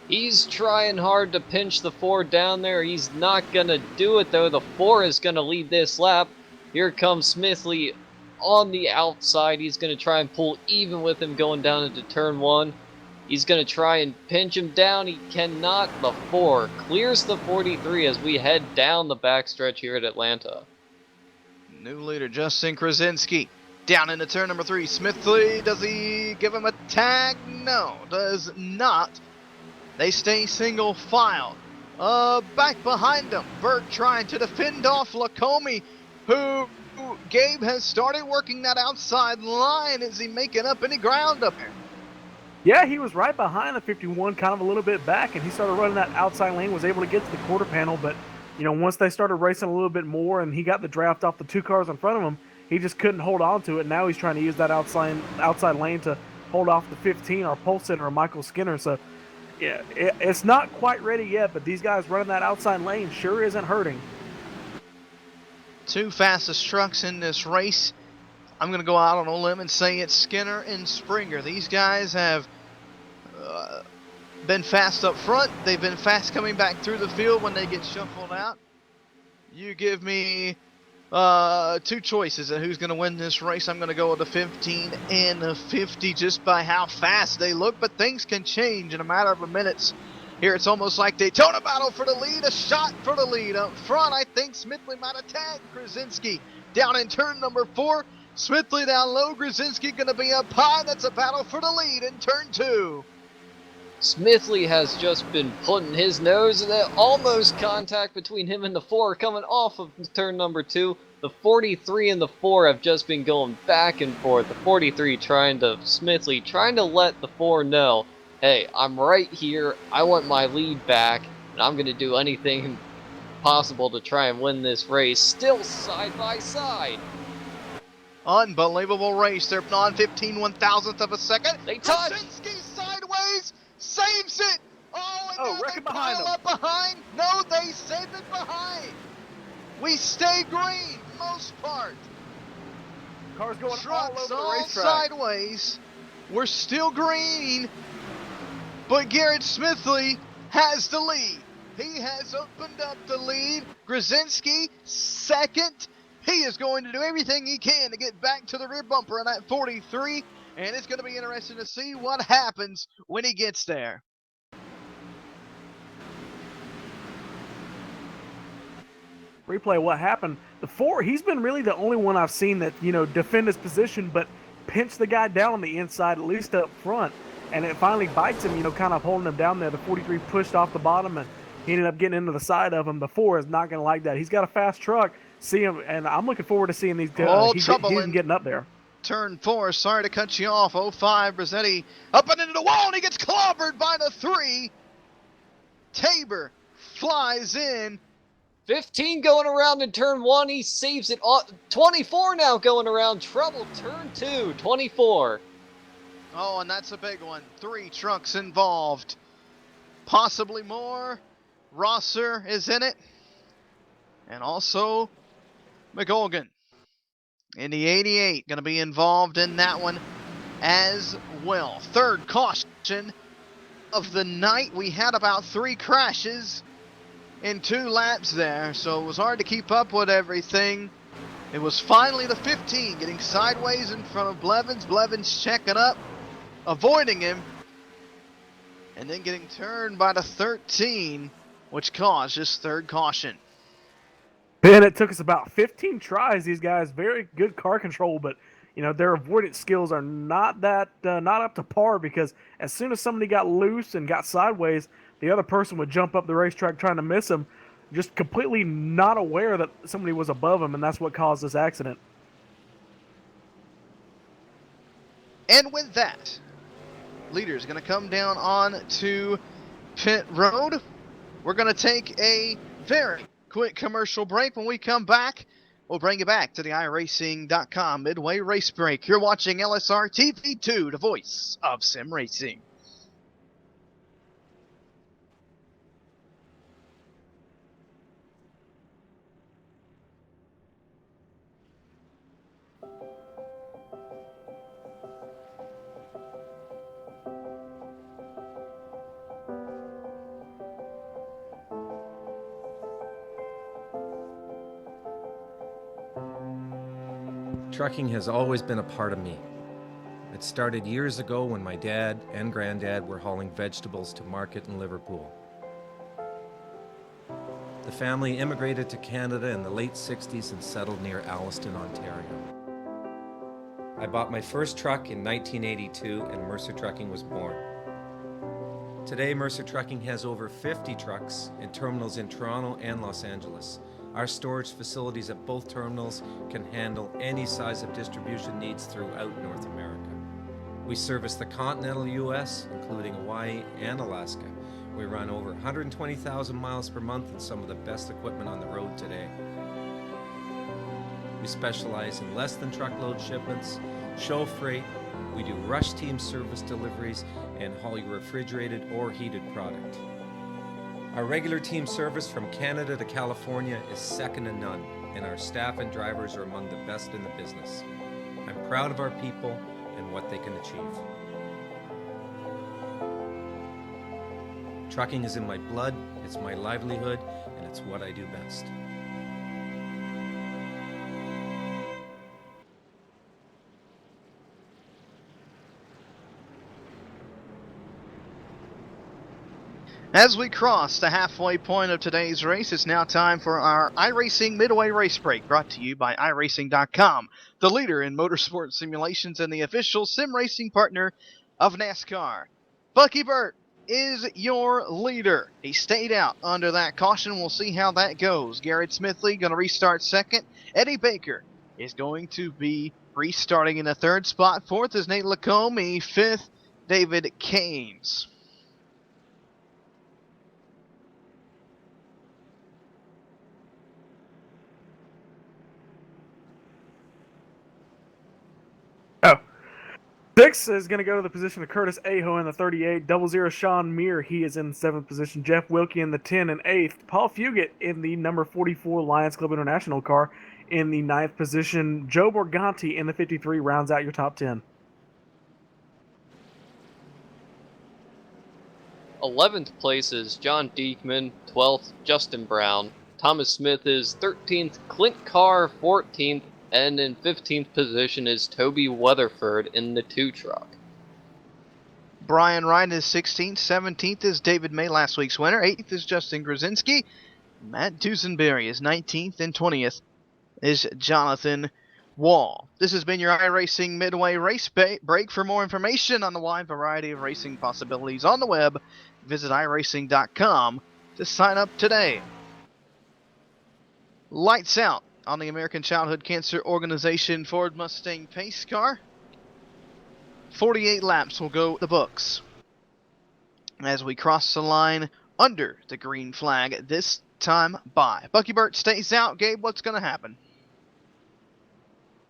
He's trying hard to pinch the 4 down there. He's not going to do it, though. The 4 is going to lead this lap. Here comes Smithley on the outside. He's going to try and pull even with him going down into turn 1. He's going to try and pinch him down. He cannot. The 4 clears the 43 as we head down the backstretch here at Atlanta. New leader Justin Krasniewski down into turn number 3. Smithley, does he give him a tag? No, does not. They stay single file. Back behind them, Burke trying to defend off Lacombe, who Gabe has started working that outside line. Is he making up any ground up here? Yeah, he was right behind the 51, kind of a little bit back, and he started running that outside lane, was able to get to the quarter panel, but, once they started racing a little bit more and he got the draft off the 2 cars in front of him, he just couldn't hold on to it. Now he's trying to use that outside lane to hold off the 15, our pole sitter, Michael Skinner. So, yeah, it's not quite ready yet, but these guys running that outside lane sure isn't hurting. 2 fastest trucks in this race. I'm going to go out on a limb and say it's Skinner and Springer. These guys have been fast up front. They've been fast coming back through the field when they get shuffled out. You give me 2 choices of who's going to win this race. I'm going to go with the 15 and the 50 just by how fast they look, but things can change in a matter of minutes Here it's almost like Daytona battle for the lead, a shot for the lead. Up front, I think Smithley might have tagged Krasinski. Down in turn number 4, Smithley down low, Krasinski going to be up high. That's a battle for the lead in turn 2. Smithley has just been putting his nose in that almost contact between him and the 4 coming off of turn number 2. The 43 and the 4 have just been going back and forth. The 43 Smithley trying to let the 4 know, hey, I'm right here, I want my lead back, and I'm going to do anything possible to try and win this race. Still side by side. Unbelievable race. They're on 15 1,000th of a second. They touch. Krasinski sideways, saves it. Oh, and now wreck they it behind pile them. up behind. No, they save it behind. We stay green, most part. Cars going all Trucks over the all racetrack. sideways. We're still green, but Garrett Smithley has the lead. He has opened up the lead. Krasinski, second. He is going to do everything he can to get back to the rear bumper on that 43, and it's going to be interesting to see what happens when he gets there. Replay what happened. The 4, he's been really the only one I've seen that, defend his position, but pinch the guy down on the inside, at least up front. And it finally bites him, kind of holding him down there. The 43 pushed off the bottom, and he ended up getting into the side of him. The 4 is not going to like that. He's got a fast truck. See him, and I'm looking forward to seeing these guys. He's getting up there. Turn 4, sorry to cut you off. 05, Brazetti up and into the wall, and he gets clobbered by the 3. Tabor flies in. 15 going around in turn 1, he saves it. 24 now going around, trouble turn 2, 24. Oh, and that's a big one. 3 trucks involved. Possibly more. Rosser is in it. And also McGolgan in the 88. Going to be involved in that one as well. Third caution of the night. We had about 3 crashes in 2 laps there, so it was hard to keep up with everything. It was finally the 15 getting sideways in front of Blevins. Blevins checking up, avoiding him, and then getting turned by the 13, which caused his third caution. Ben, it took us about 15 tries. These guys, very good car control, but their avoidance skills are not up to par, because as soon as somebody got loose and got sideways, the other person would jump up the racetrack trying to miss him, just completely not aware that somebody was above him, and that's what caused this accident. And with that, leader's going to come down on to pit road. We're going to take a very quick commercial break. When we come back, we'll bring you back to the iRacing.com midway race break. You're watching LSRTV 2, the voice of sim racing. Trucking has always been a part of me. It started years ago when my dad and granddad were hauling vegetables to market in Liverpool. The family immigrated to Canada in the late 60s and settled near Alliston, Ontario. I bought my first truck in 1982 and Mercer Trucking was born. Today, Mercer Trucking has over 50 trucks in terminals in Toronto and Los Angeles. Our storage facilities at both terminals can handle any size of distribution needs throughout North America. We service the continental US, including Hawaii and Alaska. We run over 120,000 miles per month and some of the best equipment on the road today. We specialize in less than truckload shipments, show freight, we do rush team service deliveries, and haul your refrigerated or heated product. Our regular team service from Canada to California is second to none, and our staff and drivers are among the best in the business. I'm proud of our people and what they can achieve. Trucking is in my blood, it's my livelihood, and it's what I do best. As we cross the halfway point of today's race, it's now time for our iRacing Midway Race Break, brought to you by iRacing.com, the leader in motorsport simulations and the official sim racing partner of NASCAR. Bucky Burt is your leader. He stayed out under that caution. We'll see how that goes. Garrett Smithley going to restart second. Eddie Baker is going to be restarting in the third spot. Fourth is Nate Lacombe. Fifth, David Keynes. Sixth is going to go to the position of Curtis Aho in the 38. 00 Sean Meir, he is in the 7th position. Jeff Wilkie in the 10 and 8th. Paul Fugit in the number 44 Lions Club International car in the 9th position. Joe Morganti in the 53 rounds out your top 10. 11th place is John Diekman. 12th, Justin Brown. Thomas Smith is 13th. Clint Carr, 14th. And in 15th position is Toby Weatherford in the 2 truck. Brian Wright is 16th. 17th is David May, last week's winner. 8th is Justin Grzinski. Matt Dusenberry is 19th. And 20th is Jonathan Wall. This has been your iRacing Midway Race Break. For more information on the wide variety of racing possibilities on the web, visit iRacing.com to sign up today. Lights out on the American Childhood Cancer Organization Ford Mustang pace car. 48 laps will go the books as we cross the line under the green flag, this time by. Bucky Burt stays out. Gabe, what's going to happen?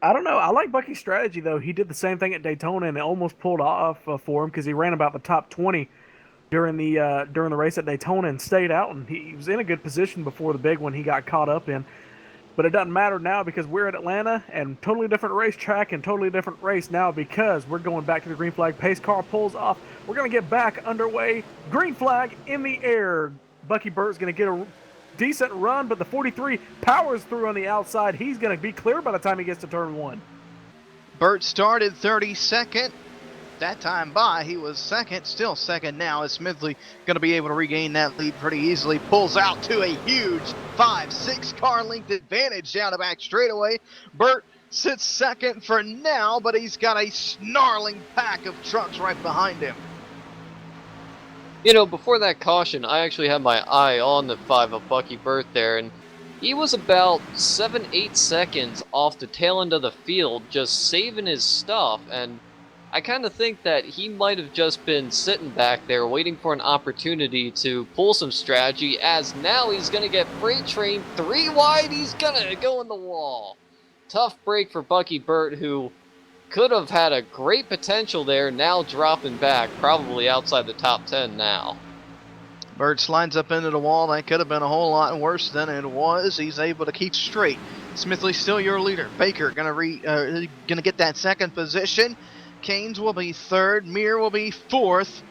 I don't know. I like Bucky's strategy, though. He did the same thing at Daytona, and it almost pulled off for him because he ran about the top 20 during the race at Daytona and stayed out, and he was in a good position before the big one he got caught up in. But it doesn't matter now because we're at Atlanta and totally different racetrack and totally different race now because we're going back to the green flag. Pace car pulls off. We're going to get back underway. Green flag in the air. Bucky Burt's going to get a decent run, but the 43 powers through on the outside. He's going to be clear by the time he gets to turn 1. Burt started 32nd. That time by, he was second, still second now, as Smithley going to be able to regain that lead pretty easily. Pulls out to a huge 5-6 car length advantage down the back straightaway. Burt sits second for now, but he's got a snarling pack of trucks right behind him. You know, before that caution, I actually had my eye on the 5 of Bucky Burt there, and he was about 7-8 seconds off the tail end of the field, just saving his stuff, and I kind of think that he might have just been sitting back there waiting for an opportunity to pull some strategy, as now he's going to get freight train 3 wide. He's going to go in the wall. Tough break for Bucky Burt, who could have had a great potential there, now dropping back, probably outside the top 10 now. Burt slides up into the wall. That could have been a whole lot worse than it was. He's able to keep straight. Smithley still your leader. Baker gonna get that second position. Keynes will be third, Meir will be fourth,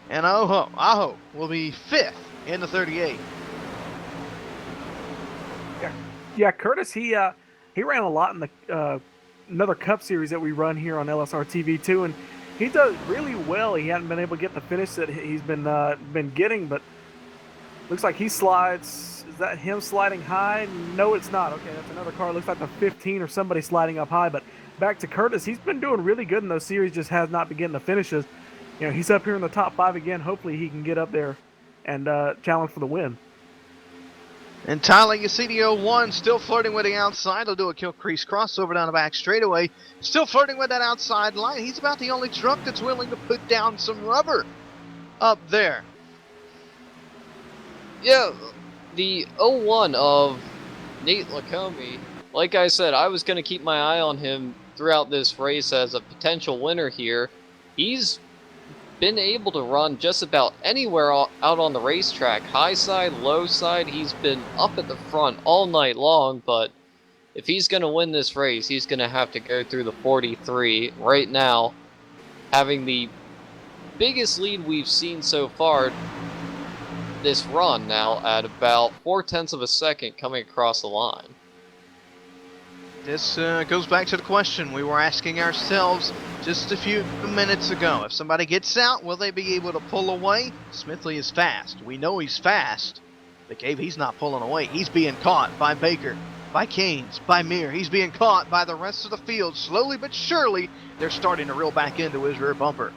and Aho will be fifth in the 38. Yeah, Curtis, he ran a lot in the another Cup Series that we run here on LSRTV too, and he does really well. He hadn't been able to get the finish that he's been getting, but looks like he slides. Is that him sliding high? No, it's not. Okay, that's another car. Looks like the 15 or somebody sliding up high, but back to Curtis. He's been doing really good in those series, just has not been getting the finishes. You know, he's up here in the top 5 again. Hopefully he can get up there and challenge for the win. And Tyler Yasidio 1 still flirting with the outside. He'll do a kill crease crossover down the back straightaway. Still flirting with that outside line. He's about the only truck that's willing to put down some rubber up there. Yeah, the 01 of Nate Lacombe, like I said, I was going to keep my eye on him throughout this race as a potential winner here. He's been able to run just about anywhere out on the racetrack. High side, low side, he's been up at the front all night long, but if he's going to win this race, he's going to have to go through the 43. Right now, having the biggest lead we've seen so far this run now at about 0.4 of a second coming across the line. This goes back to the question we were asking ourselves just a few minutes ago. If somebody gets out, will they be able to pull away? Smithley is fast. We know he's fast. But Gabe, he's not pulling away. He's being caught by Baker, by Canes, by Mir. He's being caught by the rest of the field. Slowly but surely, they're starting to reel back into his rear bumper.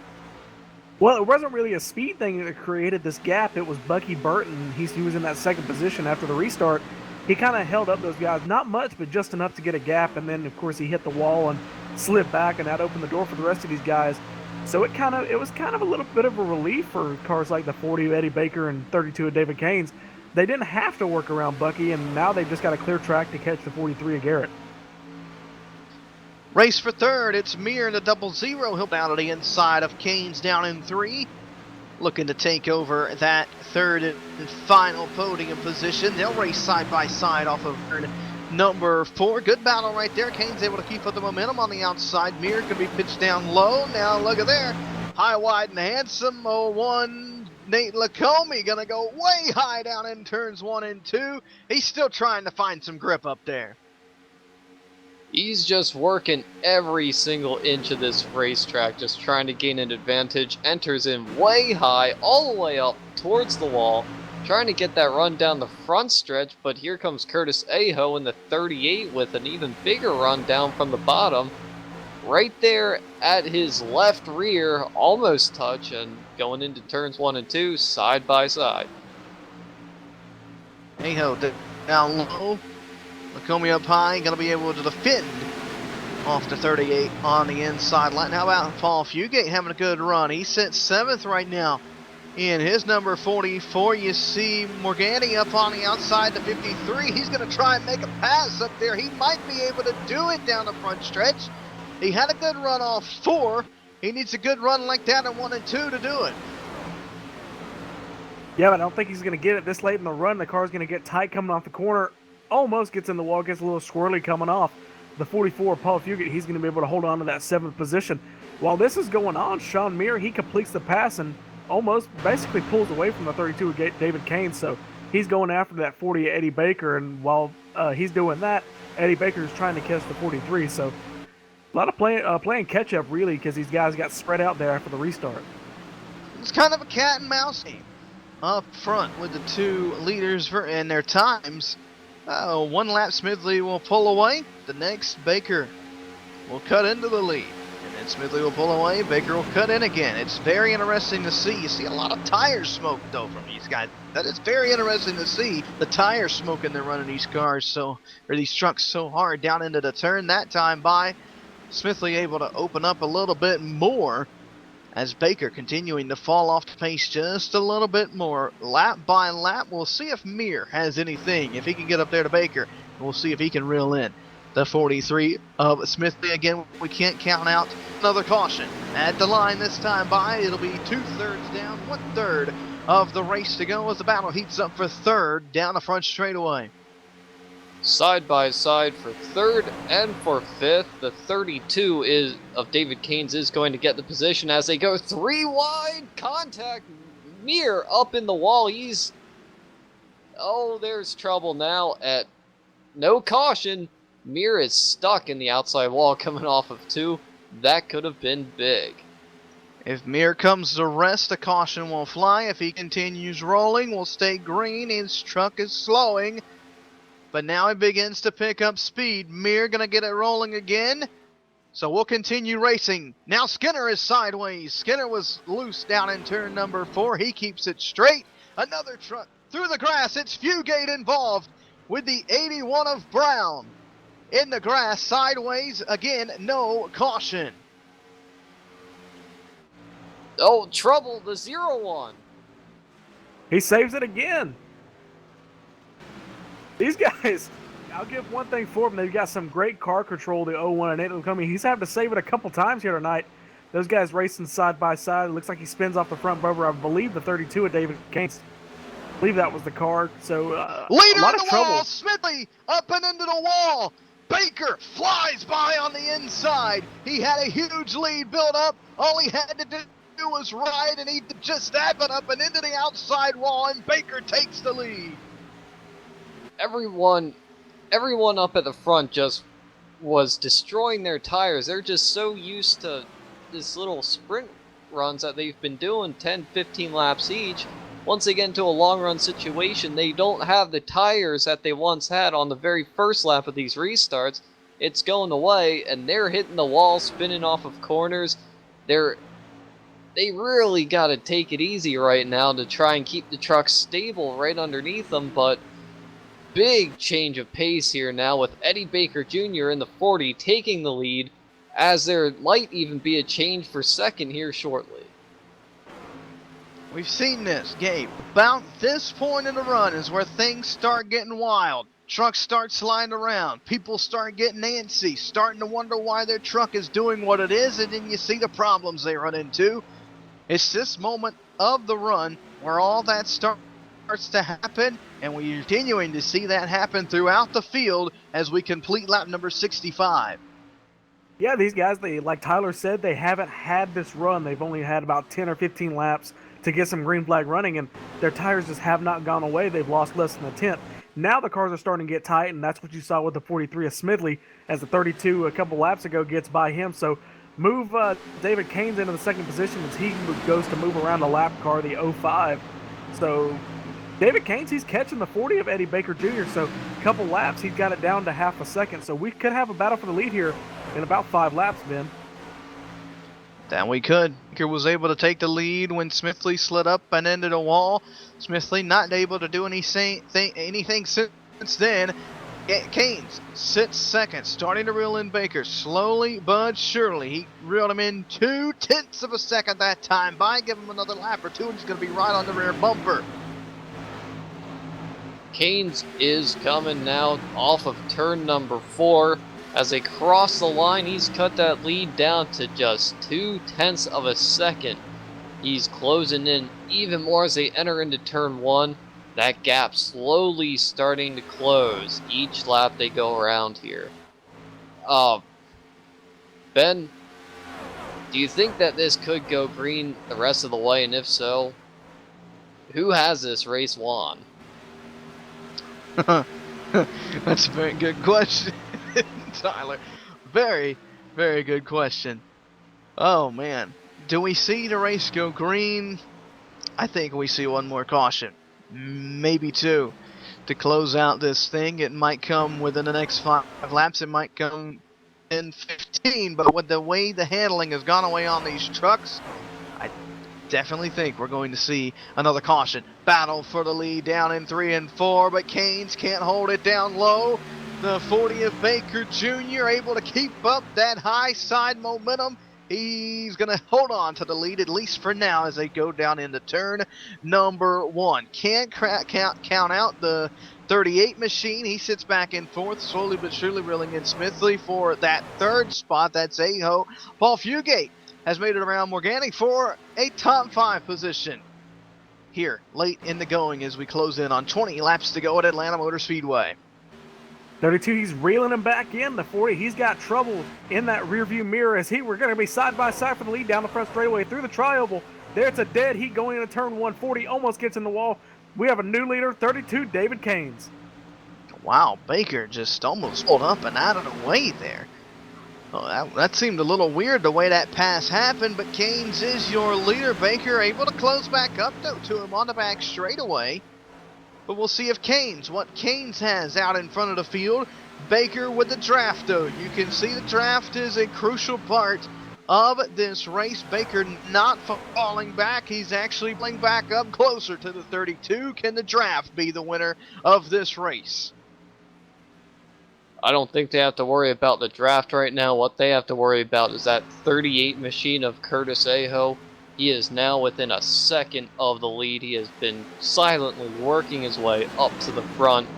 Well, it wasn't really a speed thing that created this gap. It was Bucky Burton. He was in that second position after the restart. He kind of held up those guys, not much, but just enough to get a gap. And then, of course, he hit the wall and slid back, and that opened the door for the rest of these guys. So it was kind of a little bit of a relief for cars like the 40 of Eddie Baker and 32 of David Canes. They didn't have to work around Bucky, and now they've just got a clear track to catch the 43 of Garrett. Race for third. It's Mir in the 00. He'll bow to the inside of Canes down in 3. Looking to take over that third and final podium position. They'll race side by side off of number 4. Good battle right there. Canes able to keep up the momentum on the outside. Mir going to be pitched down low. Now look at there. High, wide, and handsome. 01. Nate Lacombe going to go way high down in turns 1 and 2. He's still trying to find some grip up there. He's just working every single inch of this racetrack, just trying to gain an advantage. Enters in way high, all the way up towards the wall, trying to get that run down the front stretch, but here comes Curtis Aho in the 38 with an even bigger run down from the bottom. Right there at his left rear, almost touch, and going into turns 1 and 2, side by side. Aho down low. Lacombe up high, going to be able to defend off the 38 on the inside line. How about Paul Fugate having a good run? He sits 7th right now in his number 44. You see Morgani up on the outside to 53. He's going to try and make a pass up there. He might be able to do it down the front stretch. He had a good run off 4. He needs a good run like that in 1 and 2 to do it. Yeah, but I don't think he's going to get it this late in the run. The car's going to get tight coming off the corner. Almost gets in the wall, gets a little squirrely coming off. The 44, Paul Fugate, he's going to be able to hold on to that 7th position. While this is going on, Sean Mir, he completes the pass and almost basically pulls away from the 32 of David Canes. So he's going after that 40 of Eddie Baker, and while he's doing that, Eddie Baker is trying to catch the 43. So a lot of playing catch-up, really, because these guys got spread out there after the restart. It's kind of a cat and mouse game up front with the 2 leaders and their times. One lap Smithley will pull away. The next Baker will cut into the lead. And then Smithley will pull away. Baker will cut in again. It's very interesting to see. You see a lot of tire smoke, though, from these guys. That is very interesting to see. The tire smoking they're running these cars or these trucks so hard down into the turn. That time by Smithley able to open up a little bit more as Baker continuing to fall off the pace just a little bit more. Lap by lap, we'll see if Mir has anything. If he can get up there to Baker, we'll see if he can reel in the 43 of Smithley. Again, we can't count out another caution at the line this time by. It'll be 2/3 down, 1/3 of the race to go as the battle heats up for third down the front straightaway. Side by side for third and for 5th. The 32 of David Canes is going to get the position as they go 3 wide. Contact. Mir up in the wall. There's trouble now at no caution. Mir is stuck in the outside wall coming off of 2. That could have been big. If Mir comes to rest, a caution will fly. If he continues rolling, will stay green. His truck is slowing. But now he begins to pick up speed. Mir going to get it rolling again. So we'll continue racing. Now Skinner is sideways. Skinner was loose down in turn number 4. He keeps it straight. Another truck through the grass. It's Fugate involved with the 81 of Brown. In the grass, sideways. Again, no caution. Oh, trouble. The 01. He saves it again. These guys, I'll give one thing for them. They've got some great car control, the 01 and Nate Lacombe. He's having to save it a couple times here tonight. Those guys racing side by side. It looks like he spins off the front bumper. I believe the 32 of David Canes. I believe that was the car. So, leader a lot of of the trouble. wall, Smithley up and into the wall. Baker flies by on the inside. He had a huge lead built up. All he had to do was ride, and he did just that, but up and into the outside wall, and Baker takes the lead. Everyone up at the front just was destroying their tires. They're just so used to this little sprint runs that they've been doing 10, 15 laps each. Once they get into a long run situation, they don't have the tires that they once had on the very first lap of these restarts. It's going away, and they're hitting the wall, spinning off of corners. They really got to take it easy right now to try and keep the truck stable right underneath them, but big change of pace here now with Eddie Baker Jr. in the 40 taking the lead, as there might even be a change for second here shortly. We've seen this, Gabe. About this point in the run is where things start getting wild. Trucks start sliding around. People start getting antsy, starting to wonder why their truck is doing what it is, and then you see the problems they run into. It's this moment of the run where all that starts to happen, and we're continuing to see that happen throughout the field as we complete lap number 65. Yeah, these guys, like Tyler said, they haven't had this run. They've only had about 10 or 15 laps to get some green flag running, and their tires just have not gone away. They've lost less than a tenth. Now the cars are starting to get tight, and that's what you saw with the 43 of Smidley as the 32 a couple laps ago gets by him. So move David Keynes into the second position as he goes to move around the lap car, the 05. So David Keynes, he's catching the 40 of Eddie Baker Jr., so a couple laps, he's got it down to half a second. So we could have a battle for the lead here in about 5 laps, Ben. That we could. Baker was able to take the lead when Smidley slid up and into the wall. Smidley not able to do anything since then. Keynes sits second, starting to reel in Baker. Slowly but surely, he reeled him in 0.2 of a second that time by. Give him another lap or two, and he's going to be right on the rear bumper. Keynes is coming now off of turn number 4. As they cross the line, he's cut that lead down to just 0.2 of a second. He's closing in even more as they enter into turn 1. That gap slowly starting to close each lap they go around here. Ben, do you think that this could go green the rest of the way? And if so, who has this race won? That's a very good question, Tyler. Very, very good question. Oh, man. Do we see the race go green? I think we see one more caution. Maybe 2 to close out this thing. It might come within the next 5 laps. It might come in 15. But with the way the handling has gone away on these trucks, I definitely think we're going to see another caution. Battle for the lead down in 3 and 4. But Keynes can't hold it down low. The 40 of Baker Jr. able to keep up that high side momentum. He's going to hold on to the lead, at least for now, as they go down into turn number 1. Can't count out the 38 machine. He sits back in 4th, slowly but surely reeling in Smidley for that 3rd spot. That's Aho. Paul Fugate has made it around Morgani for a top 5 position here late in the going as we close in on 20 laps to go at Atlanta Motor Speedway. 32, he's reeling him back in. The 40, he's got trouble in that rearview mirror as we're going to be side by side for the lead down the front straightaway through the tri-oval. There it's a dead heat going into turn 140, almost gets in the wall. We have a new leader, 32, David Keynes. Wow, Baker just almost pulled up and out of the way there. Oh, that seemed a little weird the way that pass happened, but Keynes is your leader. Baker able to close back up though to him on the back straightaway. But we'll see if what Keynes has out in front of the field. Baker with the draft, though. You can see the draft is a crucial part of this race. Baker not falling back. He's actually playing back up closer to the 32. Can the draft be the winner of this race? I don't think they have to worry about the draft right now. What they have to worry about is that 38 machine of Curtis Aho. He is now within a second of the lead. He has been silently working his way up to the front,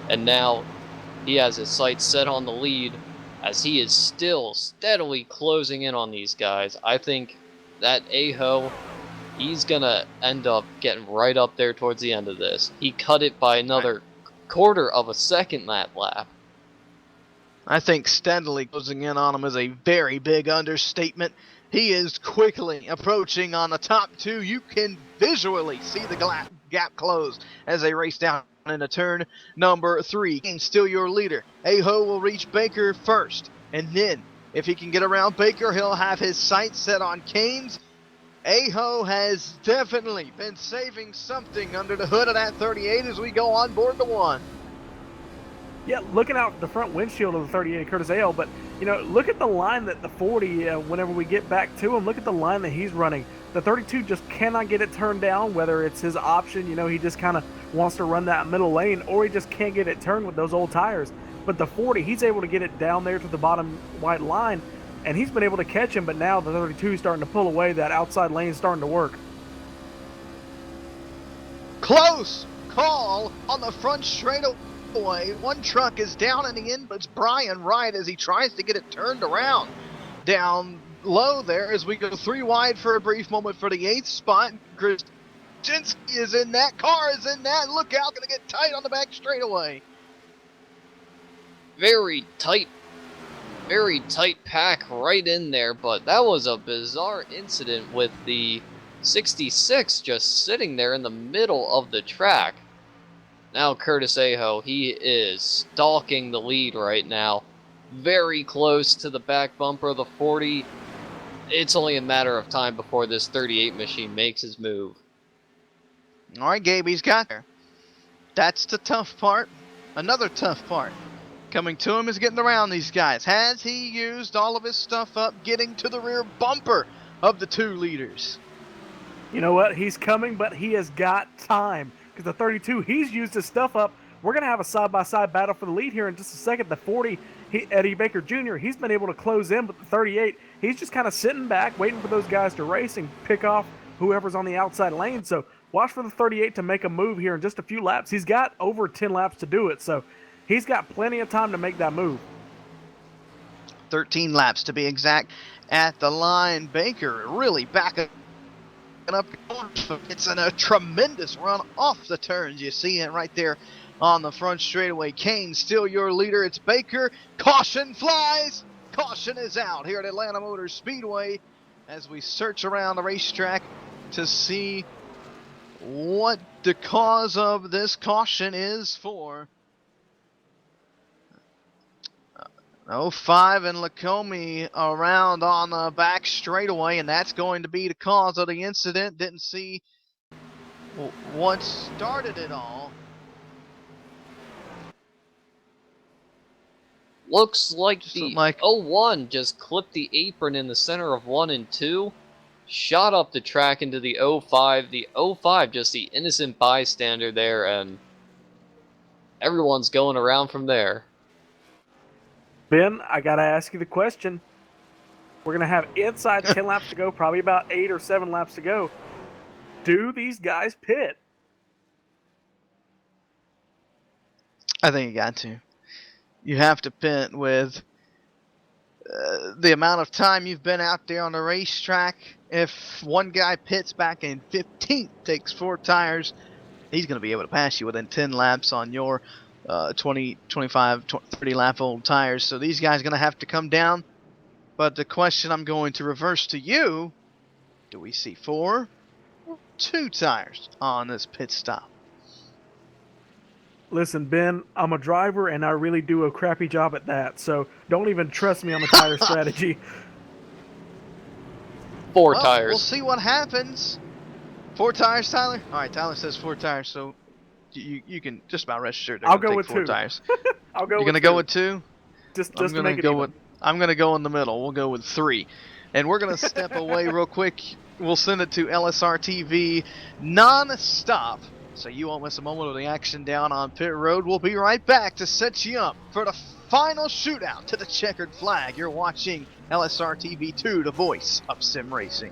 and now he has his sights set on the lead as he is still steadily closing in on these guys. I think that Aho, he's going to end up getting right up there towards the end of this. He cut it by another quarter of a second that lap. I think steadily closing in on him is a very big understatement. He is quickly approaching on the top 2. You can visually see the gap close as they race down into turn number 3. Kane's still your leader. Aho will reach Baker first, and then if he can get around Baker, he'll have his sights set on Kane's. Aho has definitely been saving something under the hood of that 38 as we go on board the 1. Yeah, looking out the front windshield of the 38 Curtis Aho, but look at the line that the 40, whenever we get back to him, look at the line that he's running. The 32 just cannot get it turned down, whether it's his option, he just kind of wants to run that middle lane, or he just can't get it turned with those old tires. But the 40, he's able to get it down there to the bottom white line, and he's been able to catch him, but now the 32 is starting to pull away. That outside lane is starting to work. Close call on the front straightaway. One truck is down in the end, but it's Brian Wright as he tries to get it turned around. Down low there as we go 3 wide for a brief moment for the 8th spot. Krasinski is in that. Car is in that. Look out, gonna get tight on the back straightaway. Very tight pack right in there, but that was a bizarre incident with the 66 just sitting there in the middle of the track. Now Curtis Aho, he is stalking the lead right now. Very close to the back bumper of the 40. It's only a matter of time before this 38 machine makes his move. All right, Gabe, he's got there. That's the tough part. Another tough part coming to him is getting around these guys. Has he used all of his stuff up getting to the rear bumper of the 2 leaders? You know what? He's coming, but he has got time. Because the 32, he's used his stuff up. We're going to have a side-by-side battle for the lead here in just a second. The 40, Eddie Baker Jr., he's been able to close in, but the 38, he's just kind of sitting back, waiting for those guys to race and pick off whoever's on the outside lane. So watch for the 38 to make a move here in just a few laps. He's got over 10 laps to do it, so he's got plenty of time to make that move. 13 laps to be exact at the line. Baker really backing up. It's in a tremendous run off the turns. You see it right there on the front straightaway. Kane still your leader. It's Baker. Caution flies. Caution is out here at Atlanta Motor Speedway as we search around the racetrack to see what the cause of this caution is for 05 and Lacombe around on the back straightaway, and that's going to be the cause of the incident. Didn't see what started it all. Looks like the 01 just clipped the apron in the center of 1 and 2, shot up the track into the 05. The 05 just the innocent bystander there, and everyone's going around from there. Ben, I got to ask you the question. We're going to have inside 10 laps to go, probably about 8 or 7 laps to go. Do these guys pit? I think you got to. You have to pit with the amount of time you've been out there on the racetrack. If one guy pits back in 15th, takes 4 tires, he's going to be able to pass you within 10 laps on your 20, 25, 30 lap old tires. So these guys are going to have to come down. But the question I'm going to reverse to you, do we see 4 or 2 tires on this pit stop? Listen, Ben, I'm a driver and I really do a crappy job at that. So don't even trust me on the tire strategy. 4 tires. We'll see what happens. 4 tires, Tyler? All right, Tyler says 4 tires, so you can just about rest assured I'll go with 4 2 tires. I'll go. You're gonna go with 2? Just to make it even. I'm gonna go in the middle. We'll go with 3, and we're gonna step away real quick. We'll send it to LSRTV non-stop, so you won't miss a moment of the action down on pit road. We'll be right back to set you up for the final shootout to the checkered flag. You're watching LSRTV 2, the voice of sim racing.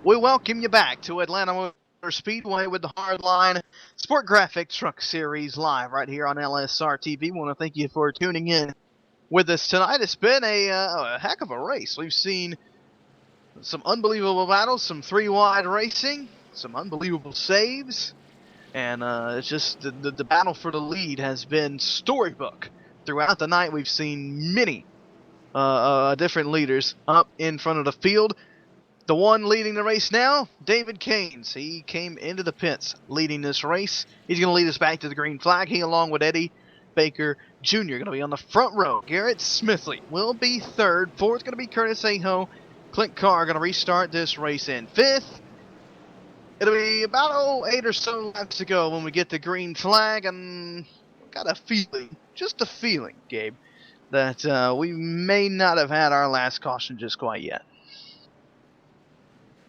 We welcome you back to Atlanta Motor Speedway with the Hardline Sport Graphic Truck Series live right here on LSRTV. We want to thank you for tuning in with us tonight. It's been a heck of a race. We've seen some unbelievable battles, some three-wide racing, some unbelievable saves, and it's just the battle for the lead has been storybook. Throughout the night, we've seen many different leaders up in front of the field. The one leading the race now, David Keynes. He came into the pits leading this race. He's going to lead us back to the green flag. He, along with Eddie Baker Jr., going to be on the front row. Garrett Smithley will be third. Fourth going to be Curtis Aho. Clint Carr going to restart this race in fifth. It'll be about 8 or so laps to go when we get the green flag. And I've got a feeling, just a feeling, Gabe, that we may not have had our last caution just quite yet.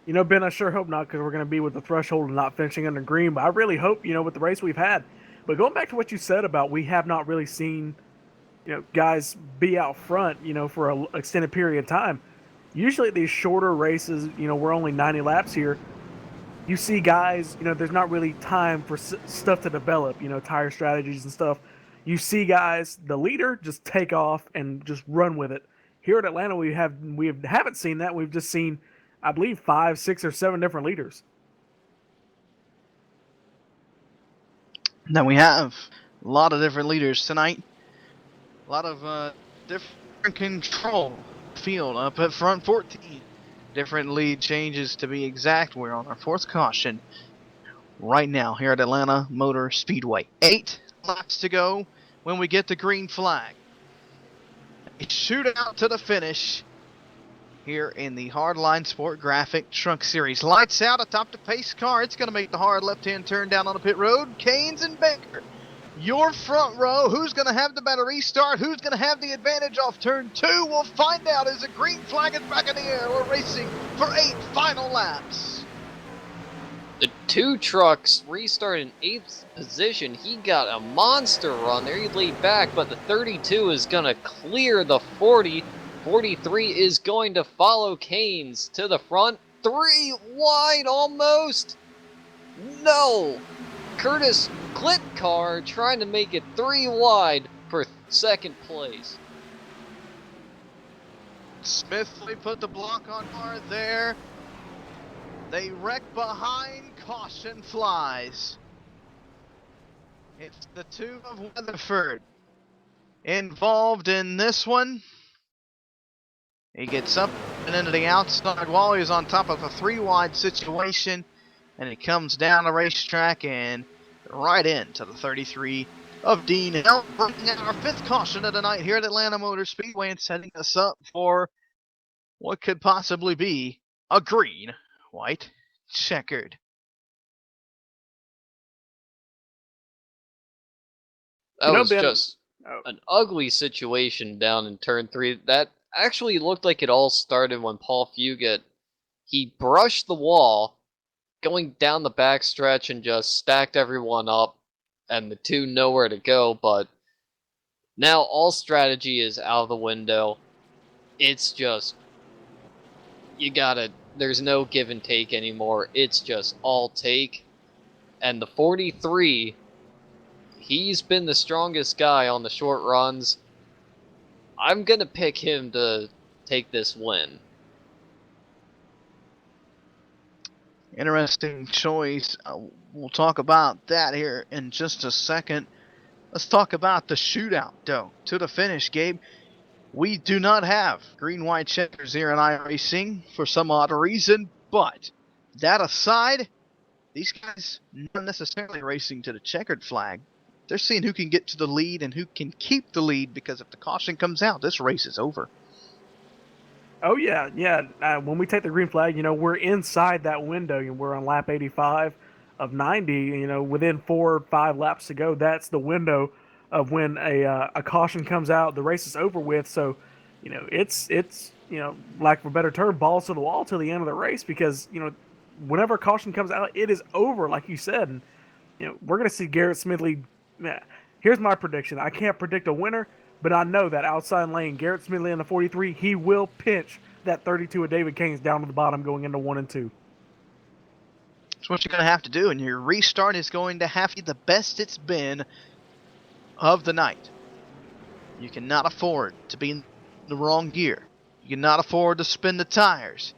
You know, Ben, I sure hope not, because we're going to be with the threshold and not finishing under green. But I really hope, with the race we've had. But going back to what you said about we have not really seen, guys be out front, for an extended period of time. Usually at these shorter races, we're only 90 laps here. You see guys, there's not really time for stuff to develop, tire strategies and stuff. You see guys, the leader, just take off and just run with it. Here at Atlanta, we haven't seen that. We've just seen, I believe, 5, 6, or 7 different leaders. Now we have a lot of different leaders tonight. A lot of different control field up at front. 14 different lead changes to be exact. We're on our fourth caution right now here at Atlanta Motor Speedway. 8 laps to go when we get the green flag. A shootout to the finish here in the Hardline Sport Graphic Truck Series. Lights out atop the pace car. It's going to make the hard left-hand turn down on the pit road. Keynes and Baker, your front row. Who's going to have the better restart? Who's going to have the advantage off turn 2? We'll find out as the green flag is back in the air. We're racing for 8 final laps. The 2 trucks restart in 8th position. He got a monster run there. He laid back, but the 32 is going to clear the 40. 43 is going to follow Keynes to the front. 3 wide almost. No. Curtis Clint Carr trying to make it 3 wide for second place. Smithley put the block on Carr there. They wreck behind. Caution flies. It's the 2 of Weatherford involved in this one. He gets up and into the outside wall. He's on top of a 3-wide situation. And he comes down the racetrack and right into the 33 of Dean Hill. Bringing out our 5th caution of the night here at Atlanta Motor Speedway and setting us up for what could possibly be a green, white, checkered. That was just an ugly situation down in turn 3. That actually looked like it all started when Paul Fugit, he brushed the wall going down the backstretch and just stacked everyone up, and the 2 nowhere to go. But now all strategy is out of the window. It's just, there's no give and take anymore. It's just all take. And the 43, he's been the strongest guy on the short runs. I'm going to pick him to take this win. Interesting choice. We'll talk about that here in just a second. Let's talk about the shootout, though. To the finish, Gabe. We do not have green-white checkers here in iRacing for some odd reason, but that aside, these guys not necessarily racing to the checkered flag. They're seeing who can get to the lead and who can keep the lead, because if the caution comes out, this race is over. Oh, yeah. When we take the green flag, we're inside that window. We're on lap 85 of 90, within 4 or 5 laps to go. That's the window of when a caution comes out. The race is over with. So, it's lack of a better term, balls to the wall till the end of the race, because, whenever a caution comes out, it is over, like you said. And, we're going to see Garrett Smithley. Here's my prediction. I can't predict a winner, but I know that outside lane, Garrett Smithley in the 43, he will pinch that 32 of David Keynes down to the bottom going into 1 and 2. That's what you're going to have to do, and your restart is going to have to be the best it's been of the night. You cannot afford to be in the wrong gear. You cannot afford to spin the tires.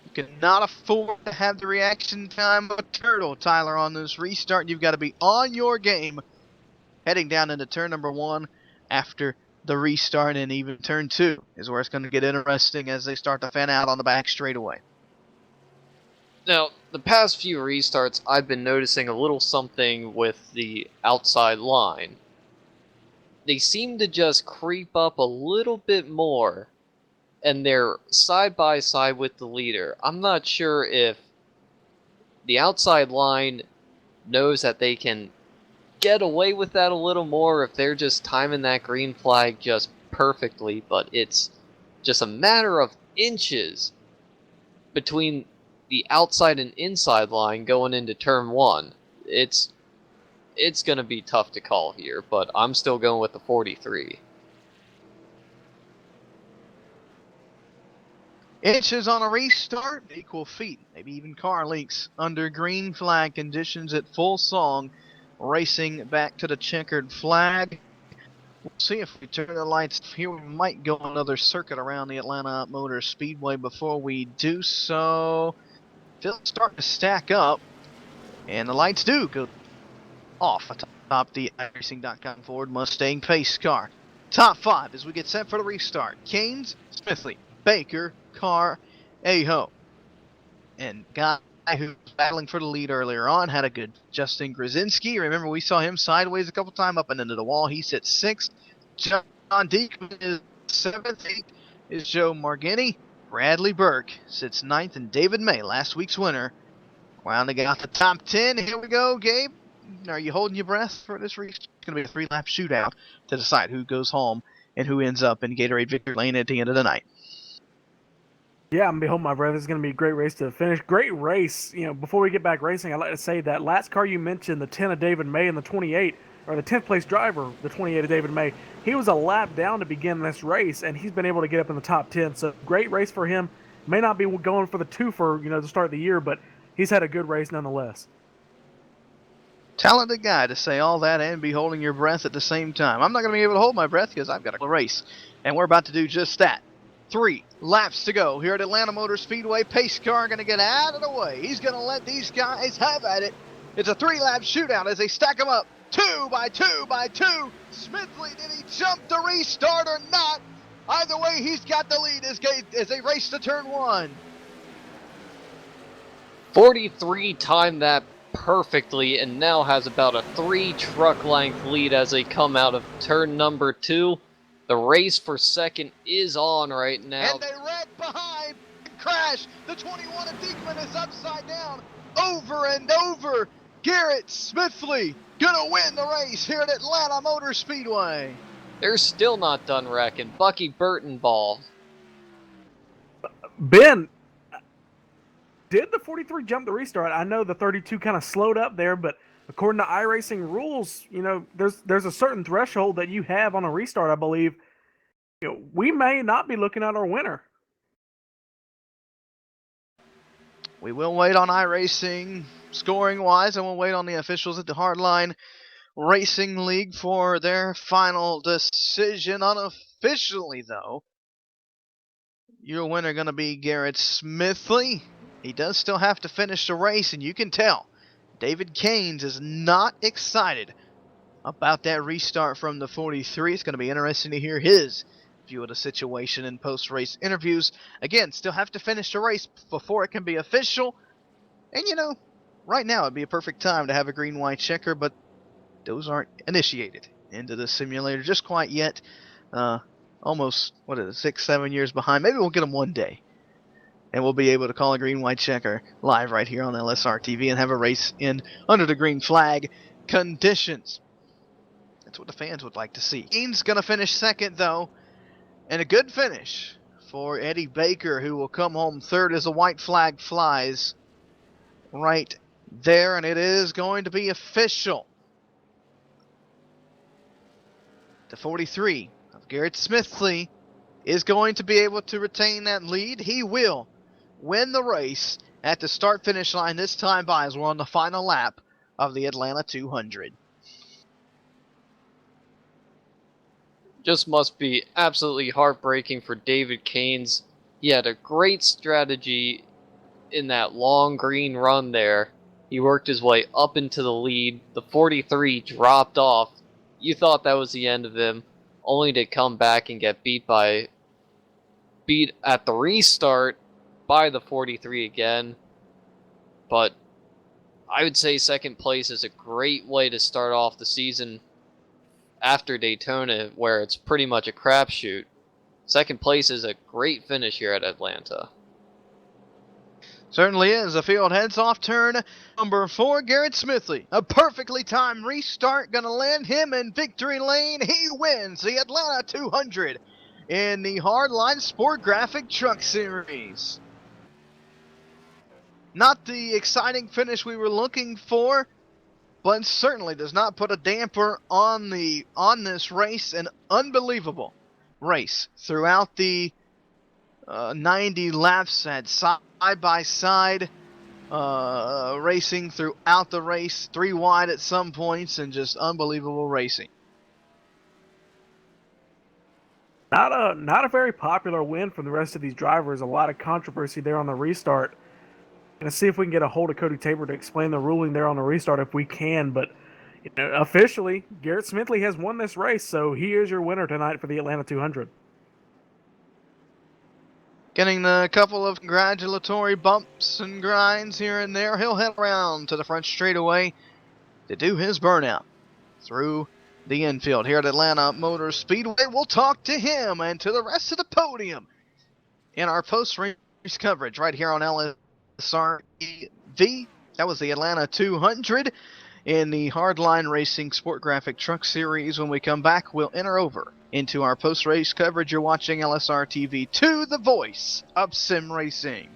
You cannot afford to have the reaction time of a turtle, Tyler, on this restart. You've got to be on your game heading down into turn number 1 after the restart, and even turn 2 is where it's going to get interesting as they start to fan out on the back straightaway. Now, the past few restarts, I've been noticing a little something with the outside line. They seem to just creep up a little bit more, and they're side by side with the leader. I'm not sure if the outside line knows that they can get away with that a little more, if they're just timing that green flag just perfectly, but it's just a matter of inches between the outside and inside line going into turn 1. It's going to be tough to call here, but I'm still going with the 43. Inches on a restart equal feet, maybe even car lengths under green flag conditions at full song. Racing back to the checkered flag. We'll see if we turn the lights here. We might go another circuit around the Atlanta Motor Speedway before we do so. Still starting to stack up, and the lights do go off atop the iRacing.com Ford Mustang pace car. Top 5 as we get set for the restart. Keynes, Smithley, Baker, Carr, Aho. And guy who was battling for the lead earlier on had a good Justin Grzinski. Remember, we saw him sideways a couple times up and into the wall. He sits 6th. John Deacon is 7th. 8th is Joe Margini. Bradley Burke sits 9th, and David May, last week's winner, rounding out the top 10. Here we go, Gabe. Are you holding your breath for this race? It's going to be a 3-lap shootout to decide who goes home and who ends up in Gatorade Victory Lane at the end of the night. Yeah, I'm going to be holding my breath. It's going to be a great race to finish. Great race. You know, before we get back racing, I'd like to say that last car you mentioned, the 10 of David May and the 28, or the 10th place driver, the 28 of David May, he was a lap down to begin this race, and he's been able to get up in the top 10. So great race for him. May not be going for the 2 for, the start of the year, but he's had a good race nonetheless. Talented guy to say all that and be holding your breath at the same time. I'm not going to be able to hold my breath because I've got a race, and we're about to do just that. 3 laps to go here at Atlanta Motor Speedway. Pace car going to get out of the way. He's going to let these guys have at it. It's a 3-lap shootout as they stack them up. 2 by 2 by 2. Smithley, did he jump the restart or not? Either way, he's got the lead as they race to turn 1. 43 timed that perfectly and now has about a 3 truck length lead as they come out of turn number 2. The race for second is on right now. And they wreck behind and crash. The 21 of Diekman is upside down. Over and over. Garrett Smithley gonna win the race here at Atlanta Motor Speedway. They're still not done wrecking. Bucky Burtonball. Ben, did the 43 jump the restart? I know the 32 kind of slowed up there, but according to iRacing rules, there's a certain threshold that you have on a restart, I believe. We may not be looking at our winner. We will wait on iRacing scoring-wise, and we'll wait on the officials at the Hardline Racing League for their final decision. Unofficially, though, your winner going to be Garrett Smithley. He does still have to finish the race, and you can tell David Keynes is not excited about that restart from the 43. It's going to be interesting to hear his view of the situation in post-race interviews. Again, still have to finish the race before it can be official. And, right now it'd be a perfect time to have a green-white checker, but those aren't initiated into the simulator just quite yet. Almost, 6-7 years behind. Maybe we'll get them one day, and we'll be able to call a green-white checker live right here on LSRTV and have a race in under the green flag conditions. That's what the fans would like to see. Keynes going to finish second, though, and a good finish for Eddie Baker, who will come home third as the white flag flies right there, and it is going to be official. The 43 of Garrett Smithley is going to be able to retain that lead. He will win the race at the start-finish line this time by as we're on the final lap of the Atlanta 200. Just must be absolutely heartbreaking for David Keynes. He had a great strategy in that long green run there. He worked his way up into the lead. The 43 dropped off. You thought that was the end of him, only to come back and get beat at the restart by the 43 again. But I would say second place is a great way to start off the season after Daytona, where it's pretty much a crapshoot. Second place is a great finish here at Atlanta. Certainly is. The field heads off turn number 4, Garrett Smithley. A perfectly timed restart going to land him in victory lane. He wins the Atlanta 200 in the Hardline Sport Graphic Truck Series. Not the exciting finish we were looking for, but certainly does not put a damper on this race. An unbelievable race throughout the 90 laps at side-by-side racing throughout the race, 3 wide at some points, and just unbelievable racing. Not a very popular win from the rest of these drivers. A lot of controversy there on the restart. Going to see if we can get a hold of Cody Tabor to explain the ruling there on the restart if we can. But officially, Garrett Smithley has won this race, so he is your winner tonight for the Atlanta 200. Getting a couple of congratulatory bumps and grinds here and there. He'll head around to the front straightaway to do his burnout through the infield here at Atlanta Motor Speedway. We'll talk to him and to the rest of the podium in our post-race coverage right here on LSRTV. That was the Atlanta 200 in the Hardline Racing Sport Graphic Truck Series. When we come back, we'll enter over into our post-race coverage. You're watching LSRTV 2, the voice of sim racing.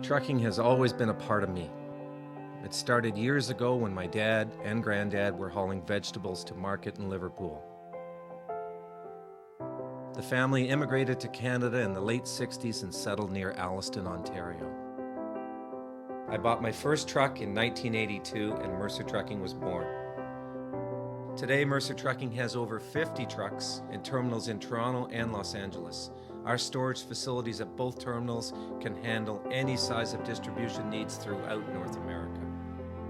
Trucking has always been a part of me. It started years ago when my dad and granddad were hauling vegetables to market in Liverpool. The family immigrated to Canada in the late 60s and settled near Alliston, Ontario. I bought my first truck in 1982 and Mercer Trucking was born. Today, Mercer Trucking has over 50 trucks in terminals in Toronto and Los Angeles. Our storage facilities at both terminals can handle any size of distribution needs throughout North America.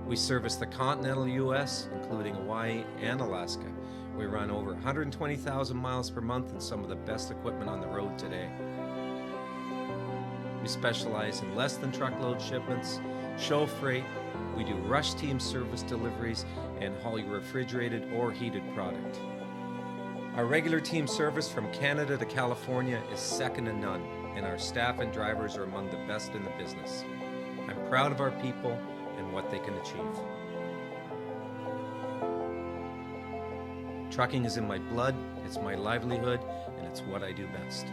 We service the continental US, including Hawaii and Alaska. We run over 120,000 miles per month and some of the best equipment on the road today. We specialize in less than truckload shipments, show freight, we do rush team service deliveries, and haul your refrigerated or heated product. Our regular team service from Canada to California is second to none, and our staff and drivers are among the best in the business. I'm proud of our people and what they can achieve. Trucking is in my blood, it's my livelihood, and it's what I do best.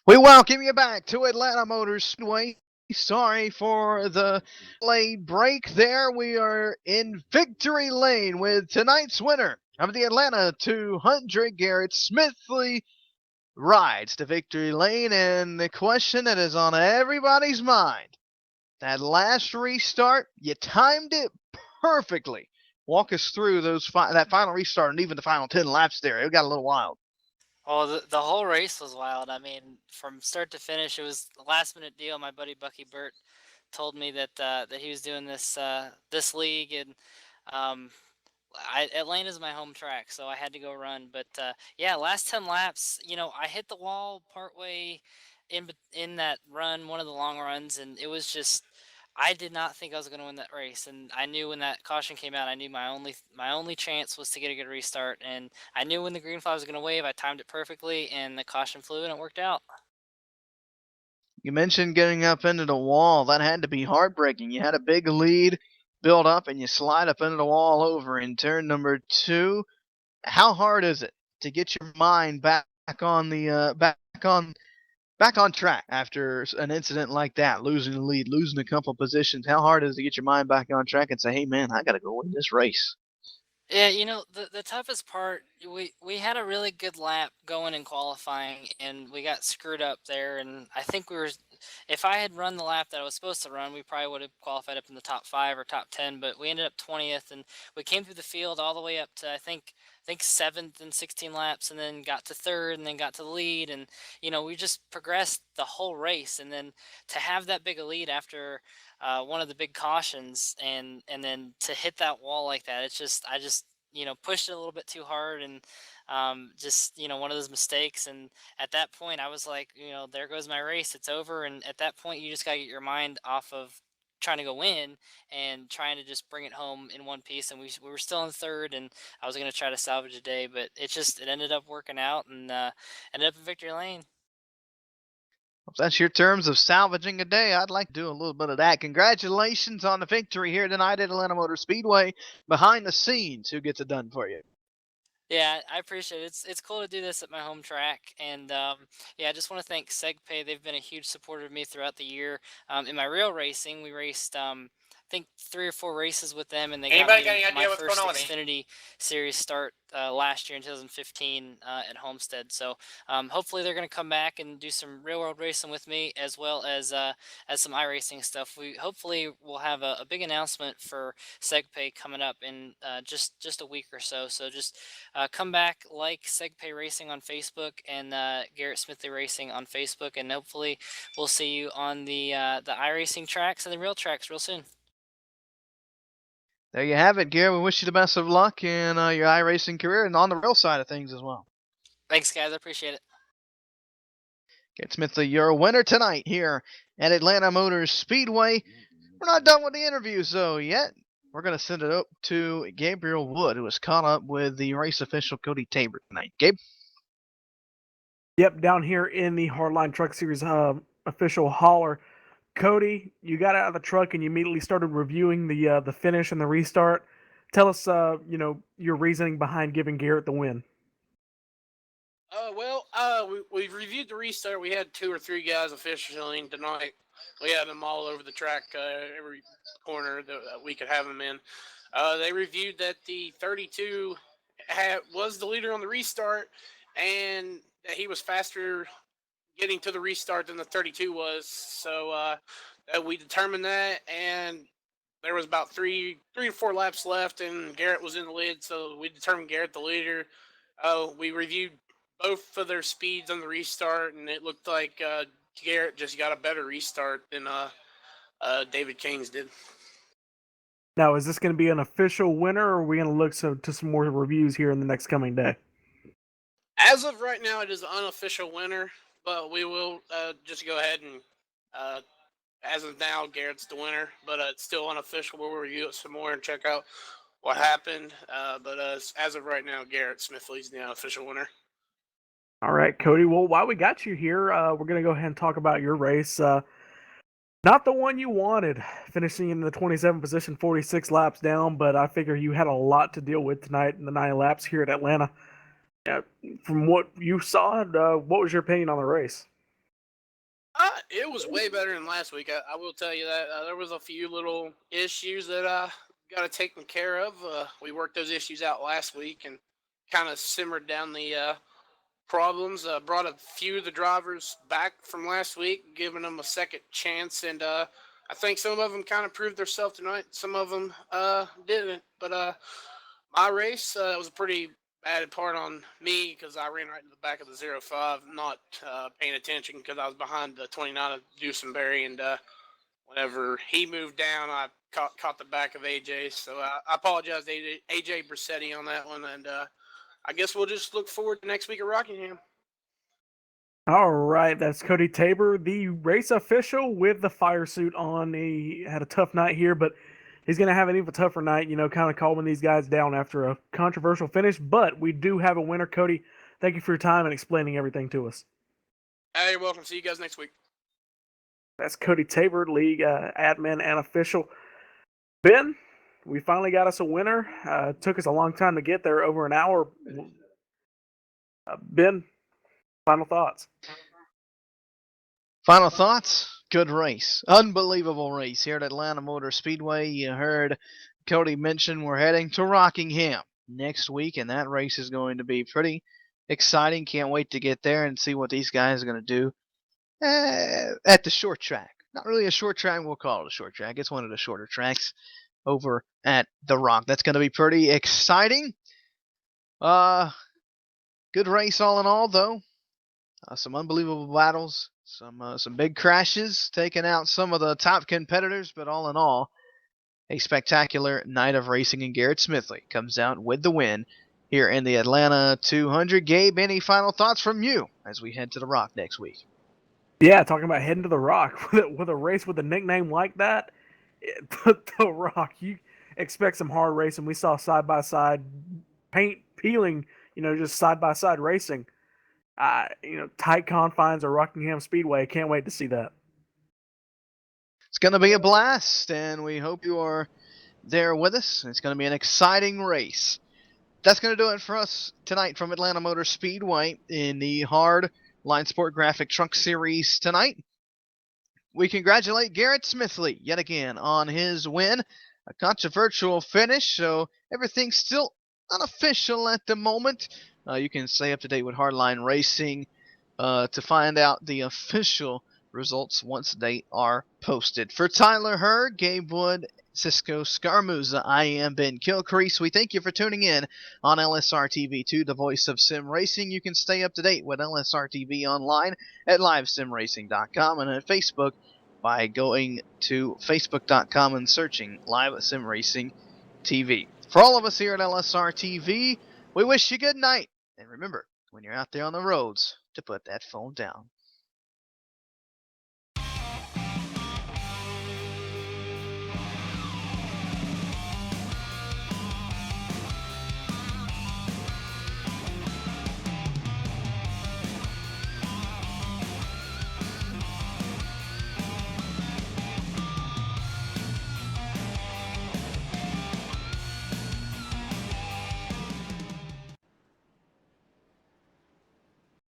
We welcome you back to Atlanta Motor Speedway. Sorry for the late break there. We are in victory lane with tonight's winner of the Atlanta 200, Garrett Smithley, rides to victory lane. And the question that is on everybody's mind, that last restart, you timed it perfectly. Walk us through that final restart and even the final 10 laps there. It got a little wild. Well, the whole race was wild. I mean, from start to finish, it was a last minute deal. My buddy Bucky Burt told me that he was doing this league, and um, Atlanta's my home track, so I had to go run. But yeah, last 10 laps, I hit the wall partway in that run, one of the long runs, and it was just I did not think I was going to win that race, and I knew when that caution came out, I knew my only chance was to get a good restart, and I knew when the green flag was going to wave. I timed it perfectly, and the caution flew, and it worked out. You mentioned getting up into the wall. That had to be heartbreaking. You had a big lead build up and you slide up into the wall over in turn number 2. How hard is it to get your mind back on the back on track after an incident like that, losing the lead, losing a couple positions? How hard is it to get your mind back on track and say, "Hey man, I got to go win this race"? Yeah, the toughest part, we had a really good lap going in qualifying, and we got screwed up there. And I think if I had run the lap that I was supposed to run, we probably would have qualified up in the top 5 or top 10. But we ended up 20th, and we came through the field all the way up to I think 7th and 16 laps, and then got to third, and then got to the lead, and we just progressed the whole race. And then to have that big a lead after one of the big cautions, and then to hit that wall like that, it's just I just pushed it a little bit too hard, and just one of those mistakes. And at that point I was like, there goes my race, it's over. And at that point you just got to get your mind off of trying to go win and trying to just bring it home in one piece. And we were still in third, and I was going to try to salvage a day, but it ended up working out, and ended up in victory lane. If that's your terms of salvaging a day, I'd like to do a little bit of that. Congratulations on the victory here tonight at Atlanta Motor Speedway. Behind the scenes, who gets it done for you? Yeah, I appreciate it. It's cool to do this at my home track, and yeah, I just want to thank SegPay. They've been a huge supporter of me throughout the year. In my real racing, we raced I think 3 or 4 races with them, and they got Anybody me got any my idea what's first going on with Xfinity Series start last year in 2015 at Homestead. So hopefully they're going to come back and do some real world racing with me, as well as some iRacing stuff. We hopefully will have a big announcement for SegPay coming up in just a week or so. So just come back, like SegPay Racing on Facebook, and Garrett Smithley Racing on Facebook, and hopefully we'll see you on the iRacing tracks and the real tracks real soon. There you have it, Garrett. We wish you the best of luck in your iRacing career and on the real side of things as well. Thanks, guys. I appreciate it. Garrett Smithley, your winner tonight here at Atlanta Motor Speedway. We're not done with the interviews, though, yet. We're going to send it up to Gabriel Wood, who was caught up with the race official Cody Tabor tonight. Gabe? Yep, down here in the Hardline Truck Series official hauler. Cody, you got out of the truck and you immediately started reviewing the finish and the restart. Tell us, your reasoning behind giving Garrett the win. We reviewed the restart. We had 2 or 3 guys officialing tonight. We had them all over the track, every corner that we could have them in. They reviewed that the 32 was the leader on the restart, and that he was faster getting to the restart than the 32 was. So we determined that, and there was about 3 or 4 laps left, and Garrett was in the lead, so we determined Garrett the leader. We reviewed both of their speeds on the restart, and it looked like Garrett just got a better restart than David Keynes did. Now, is this going to be an official winner, or are we going to look to some more reviews here in the next coming day? As of right now, it is an unofficial winner, but we will just go ahead and, as of now, Garrett's the winner, but it's still unofficial. We'll review it some more and check out what happened. But as of right now, Garrett Smithley's the unofficial winner. All right, Cody. Well, while we got you here, we're going to go ahead and talk about your race. Not the one you wanted, finishing in the 27th position, 46 laps down, but I figure you had a lot to deal with tonight in the 9 laps here at Atlanta. From what you saw, what was your opinion on the race? It was way better than last week. I will tell you that. There was a few little issues that I got to taken care of. We worked those issues out last week and kind of simmered down the problems. Brought a few of the drivers back from last week, giving them a second chance, and I think some of them kind of proved themselves tonight. Some of them didn't, but my race was a pretty bad part on me because I ran right in the back of the 05, not paying attention because I was behind the 29 of Dusenberry, and whenever he moved down, I caught the back of AJ. So I apologize to AJ Brissetti on that one, and I guess we'll just look forward to next week at Rockingham. All right, that's Cody Tabor, the race official with the fire suit on. He had a tough night here, but he's going to have an even tougher night, kind of calming these guys down after a controversial finish. But we do have a winner. Cody, thank you for your time and explaining everything to us. Hey, you're welcome. See you guys next week. That's Cody Tabor, league admin and official. Ben, we finally got us a winner. It took us a long time to get there, over an hour. Ben, final thoughts. Final thoughts? Good race. Unbelievable race here at Atlanta Motor Speedway. You heard Cody mention we're heading to Rockingham next week, and that race is going to be pretty exciting. Can't wait to get there and see what these guys are going to do at the short track. Not really a short track, we'll call it a short track. It's one of the shorter tracks over at The Rock. That's going to be pretty exciting. Good race all in all, though. Some unbelievable battles, some big crashes, taking out some of the top competitors, but all in all, a spectacular night of racing, and Garrett Smithley comes out with the win here in the Atlanta 200. Gabe, any final thoughts from you as we head to The Rock next week? Yeah, talking about heading to The Rock with a race with a nickname like that, The Rock, you expect some hard racing. We saw side-by-side paint peeling, just side-by-side racing. Tight confines of Rockingham Speedway. Can't wait to see that. It's going to be a blast, and we hope you are there with us. It's going to be an exciting race. That's going to do it for us tonight from Atlanta Motor Speedway in the Hardline Sport Graphic Truck Series tonight. We congratulate Garrett Smithley yet again on his win. A controversial finish, so everything's still unofficial at the moment. You can stay up to date with Hardline Racing to find out the official results once they are posted. For Tyler Hurd, Gabe Wood, Cisco Scarmuzza, I am Ben Kilcrease. We thank you for tuning in on LSRTV2, the voice of sim racing. You can stay up to date with LSRTV online at livesimracing.com and at Facebook by going to facebook.com and searching Live Sim Racing TV. For all of us here at LSRTV, we wish you good night. And remember, when you're out there on the roads, to put that phone down.